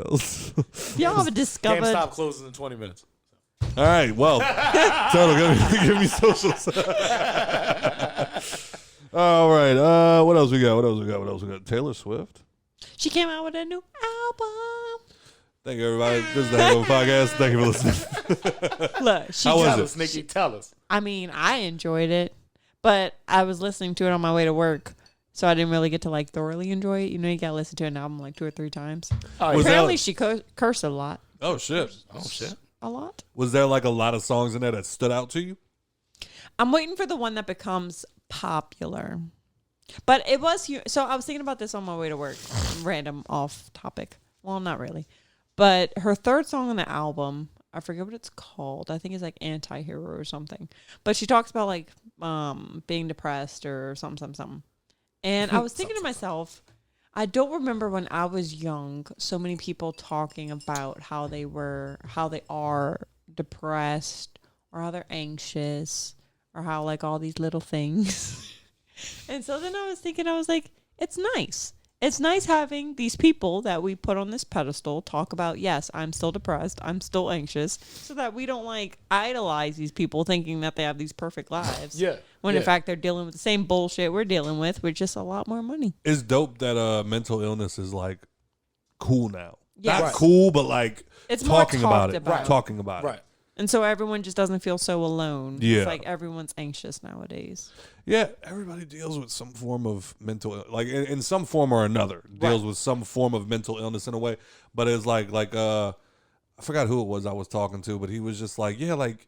Y'all have discovered. GameStop closes in 20 minutes. All right, well, Turtle, give me socials. All right, what else we got? Taylor Swift. She came out with a new album. Thank you, everybody. This is the Hangover Podcast. Thank you for listening. Look, How was Tell it? us, Nikki. Tell us. I mean, I enjoyed it, but I was listening to it on my way to work, so I didn't really get to like thoroughly enjoy it. You know, you gotta listen to an album like 2 or 3 times. Apparently, she cursed a lot. Oh, shit. A lot. Was there like a lot of songs in there that stood out to you? I'm waiting for the one that becomes popular. But it was so I was thinking about this on my way to work. Random off topic. Well, not really. But her third song on the album, I forget what it's called. I think it's like Anti-Hero or something. But she talks about like being depressed or something. And I was thinking to myself, I don't remember when I was young so many people talking about how they are depressed or how they're anxious or how like all these little things. And so then I was thinking, I was like, it's nice. It's nice having these people that we put on this pedestal talk about, yes, I'm still depressed, I'm still anxious, so that we don't like idolize these people thinking that they have these perfect lives. When in fact they're dealing with the same bullshit we're dealing with just a lot more money. It's dope that mental illness is like cool now. Yes. Not cool, but like It's more talking about talked it. about. Talking about it. And so everyone just doesn't feel so alone. Yeah. It's like everyone's anxious nowadays. Yeah, everybody deals with some form of mental, like in some form or another, deals with some form of mental illness in a way. But it's like I forgot who it was I was talking to, but he was just like, yeah, like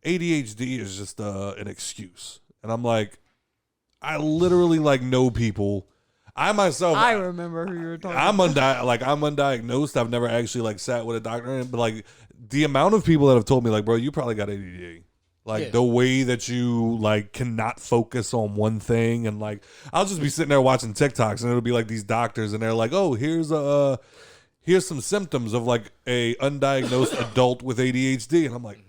ADHD is just an excuse. And I'm like, I literally like know people. I myself, I remember who you were talking I'm about. I'm undiagnosed. I've never actually like sat with a doctor, but like the amount of people that have told me like, bro, you probably got ADD. Like the way that you like cannot focus on one thing, and like I'll just be sitting there watching TikToks, and it'll be like these doctors, and they're like, "Oh, here's some symptoms of like a undiagnosed adult with ADHD," and I'm like,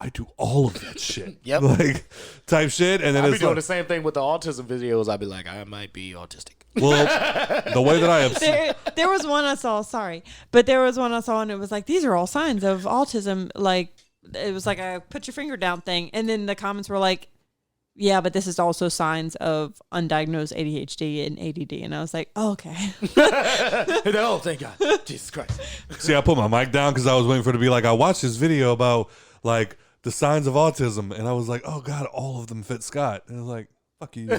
I do all of that shit, like type shit, and then I'll it's be doing like, the same thing with the autism videos. I'll be like, I might be autistic. well, the way that I have there was one I saw, but there was one I saw, and it was like, these are all signs of autism. Like, it was like a put your finger down thing. And then the comments were like, yeah, but this is also signs of undiagnosed ADHD and ADD. And I was like, oh, okay. Oh, thank God. Jesus Christ. See, I put my mic down because I was waiting for it to be like, I watched this video about like the signs of autism, and I was like, oh God, all of them fit Scott. And I was like, fuck you.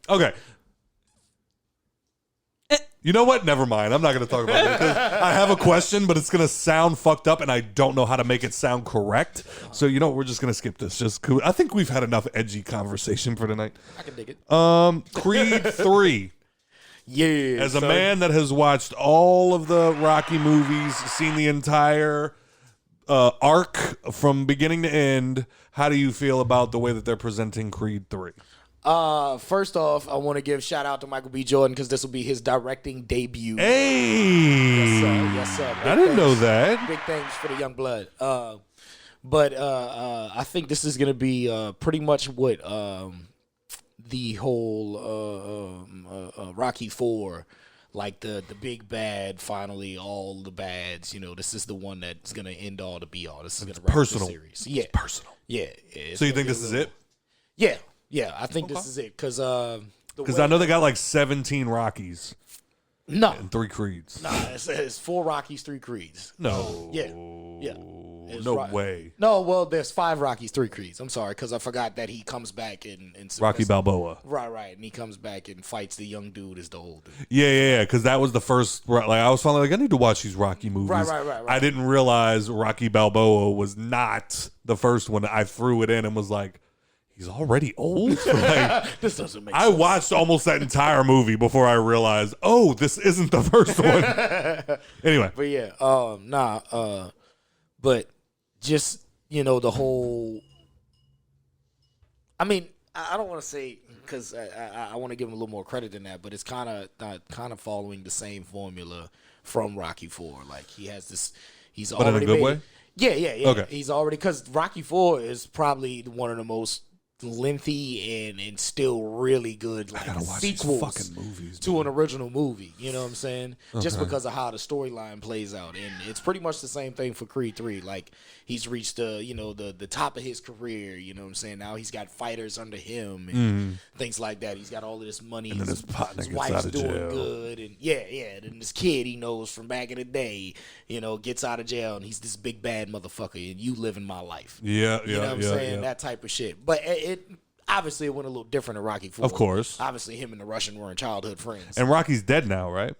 Okay. You know what? Never mind. I'm not going to talk about it because I have a question, but it's going to sound fucked up, and I don't know how to make it sound correct. So, you know what? We're just going to skip this. I think we've had enough edgy conversation for tonight. I can dig it. Creed 3. Yeah. As a man that has watched all of the Rocky movies, seen the entire arc from beginning to end, how do you feel about the way that they're presenting Creed 3? First off, I want to give shout out to Michael B. Jordan because this will be his directing debut. Hey, yes sir. I didn't know that. Big things for the young blood. But I think this is gonna be pretty much what the whole Rocky 4, like the big bad, finally all the bads. You know, this is the one that's gonna end all to be all. This is gonna wrap personal. the series. Yeah, it's personal. Yeah. So you think this is it? Yeah. Yeah, I think this is it because I know they got like 17 Rockies. No, and 3 Creeds. Nah, it's 4 Rockies, 3 Creeds. No, yeah. No way. No, well, there's 5 Rockies, 3 Creeds. I'm sorry because I forgot that he comes back in Rocky Balboa. Right, and he comes back and fights the young dude as the old dude. Yeah, because that was the first. Like I was finally like, I need to watch these Rocky movies. Right. I didn't realize Rocky Balboa was not the first one. I threw it in and was like, he's already old? Like, This doesn't make I sense. watched almost that entire movie before I realized, oh, this isn't the first one. Anyway. But yeah, but just, the whole, I mean, I don't want to say, because I want to give him a little more credit than that, but it's kind of following the same formula from Rocky IV. Like, he has this, he's But already in a good made, way? Yeah. Okay. He's already, because Rocky IV is probably one of the most lengthy and still really good like sequels fucking movies, to an original movie. You know what I'm saying? Just because of how the storyline plays out, and it's pretty much the same thing for Creed 3. Like, he's reached the top of his career. You know what I'm saying? Now he's got fighters under him and things like that. He's got all of this money. And then his partner gets out wife's of doing jail. good, and then this kid he knows from back in the day, gets out of jail, and he's this big bad motherfucker, and you living my life. Yeah, You know what I'm saying? That type of shit. But it obviously it went a little different in Rocky IV. Of course. Obviously, him and the Russian weren't childhood friends. And Rocky's dead now, right?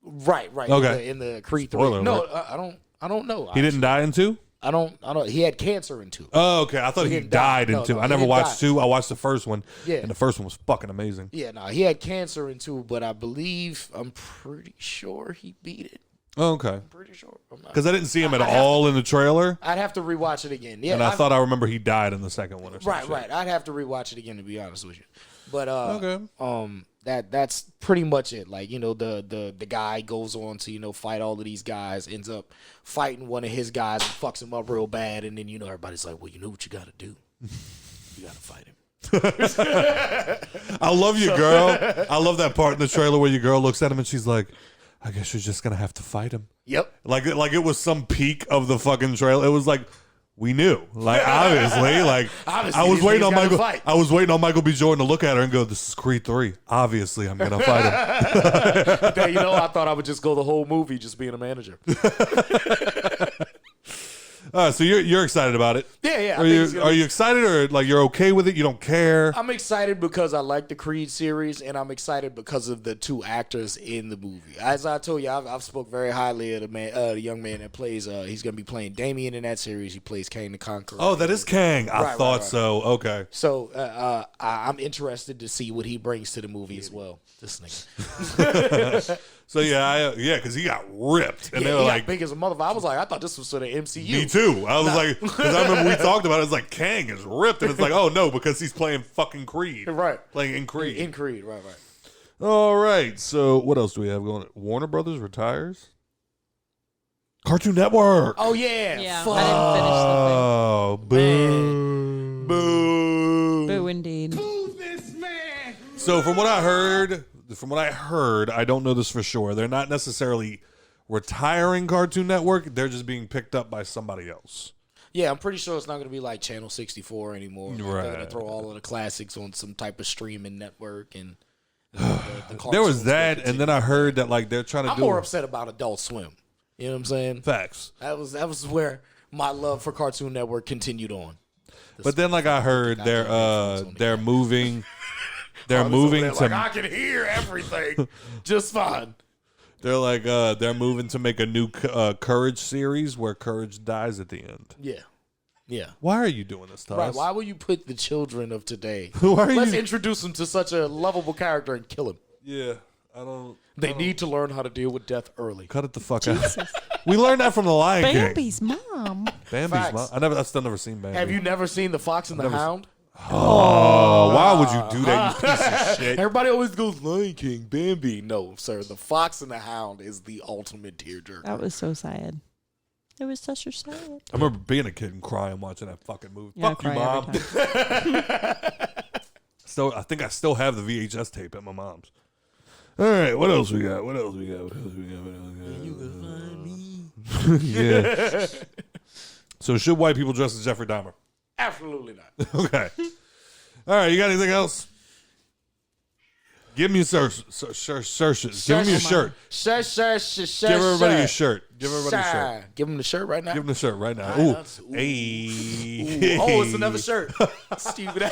Right. Okay. In the Creed 3. Spoiler No, alert. I don't know. He didn't die in 2? I don't. He had cancer in 2. Oh, okay. I thought He he didn't die. died in No, 2. no, I he never didn't watched die. 2. I watched the first one. Yeah. And the first one was fucking amazing. Yeah, no, he had cancer in 2, but I'm pretty sure he beat it. Oh, okay. Pretty sure. Because I didn't see him at all in the trailer. I'd have to rewatch it again. Yeah, And I thought I remember he died in the second one or something. Right. I'd have to rewatch it again, to be honest with you. But Okay. that's pretty much it. Like, the guy goes on to, fight all of these guys, ends up fighting one of his guys and fucks him up real bad, and then everybody's like, well, you know what you gotta do? You gotta fight him. I love your girl. I love that part in the trailer where your girl looks at him and she's like, I guess you're just gonna have to fight him. Yep. Like it was some peak of the fucking trailer. It was like we knew. Like obviously, Obviously, I was these waiting niggas on gotta Michael. fight. I was waiting on Michael B. Jordan to look at her and go, "This is Creed 3. Obviously, I'm gonna fight him." I thought I would just go the whole movie just being a manager. So you're excited about it? Yeah. I Are think it's you gonna are be- you excited or like you're okay with it? You don't care? I'm excited because I like the Creed series, and I'm excited because of the 2 actors in the movie. As I told you, I've spoke very highly of the young man that plays. He's going to be playing Damien in that series. He plays Kang the Conqueror. Oh, that is Kang. I Right, thought right. so. Okay. So I'm interested to see what he brings to the movie as well. This nigga. So because he got ripped, and Yeah, they were he got like, big as a motherfucker. I was like, I thought this was for the MCU. me too. I was like, because I remember we talked about it. It's like Kang is ripped, and it's like, oh no, because he's playing fucking Creed, Right. Playing in Creed. In Creed, right. All right. So what else do we have going? Warner Brothers retires. Cartoon Network. Oh yeah. Yeah, Fuck. I didn't finish Oh, boo. Boo. the thing. Boo, indeed. So from what I heard, I don't know this for sure. They're not necessarily retiring Cartoon Network. They're just being picked up by somebody else. Yeah, I'm pretty sure it's not going to be like Channel 64 anymore. Like, Right. They're going to throw all of the classics on some type of streaming network, and the There cartoons was that, will and then I heard that like they're trying to I'm do more upset about Adult Swim. You know what I'm saying? facts. That was where my love for Cartoon Network continued on. But then like I heard they're moving. They're Harley's moving over to. there like, I can hear everything just fine. They're like they're moving to make a new Courage series where Courage dies at the end. Yeah. Why are you doing this to Right. us? Why will you put the children of today? Why are Let's you? introduce them to such a lovable character and kill him. Yeah, I don't. They need to learn how to deal with death early. Cut it the fuck out. We learned that from the Lion King. Bambi's mom. Bambi's Facts. mom. I've still never seen Bambi. Have you never seen The Fox and the Hound? Oh, why would you do that, you piece of shit? Everybody always goes Lion King, Bambi. No, sir. The Fox and the Hound is the ultimate tearjerker. That was so sad. It was such a sad. I remember being a kid and crying watching that fucking movie. Yeah, I Fuck you, cry mom. every time. I think I still have the VHS tape at my mom's. All right, what else we got? You can find me. Yeah. So should white people dress as Jeffrey Dahmer? Absolutely not. Okay. All right, you got anything else? Give me a search. Give me a shirt. Give everybody a shirt. Give everybody a shirt. Give him the shirt right now. Give him the shirt right now. Right, Ooh. that's- ooh. Hey. Oh, it's another shirt. Stupid.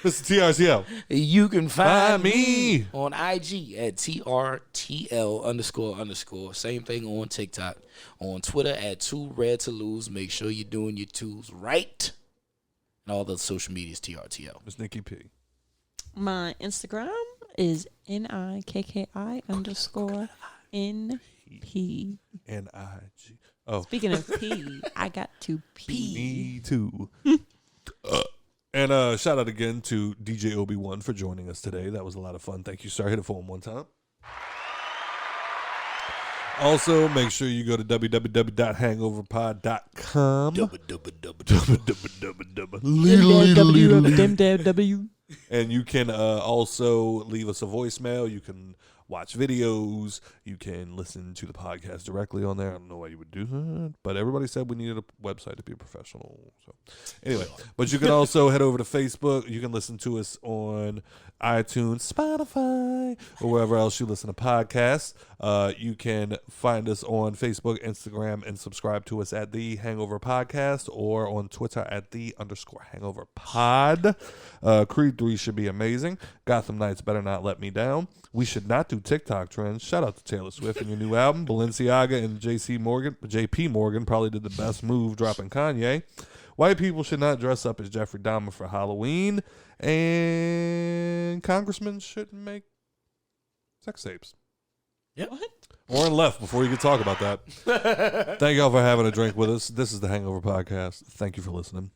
Mr. TRTL. You can Find find me. me on IG at TRTL__. Same thing on TikTok. On Twitter at 2Red to Lose. Make sure you're doing your twos right. And all the social media is TRTL. Miss Nikki P. My Instagram is NIKKI_NP. NIG. Oh, Speaking of P, I got to pee. me too. And shout out again to DJ OB1 for joining us today. That was a lot of fun. Thank you, sir. Hit it for him one time. Also, make sure you go to www.hangoverpod.com. And you can also leave us a voicemail. You can watch videos. You can listen to the podcast directly on there. I don't know why you would do that, but everybody said we needed a website to be a professional. So anyway, but you can also head over to Facebook. You can listen to us on iTunes, Spotify, or wherever else you listen to podcasts. You can find us on Facebook, Instagram, and subscribe to us at the Hangover Podcast or on Twitter at _Hangover Pod. Creed 3 should be amazing. Gotham Knights better not let me down. We should not do TikTok trends. Shout out to Taylor Swift and your new album. Balenciaga and JP Morgan probably did the best move dropping Kanye. White people should not dress up as Jeffrey Dahmer for Halloween. And congressmen shouldn't make sex tapes. Yep. What? Warren left before you could talk about that. Thank y'all for having a drink with us. This is the Hangover Podcast. Thank you for listening.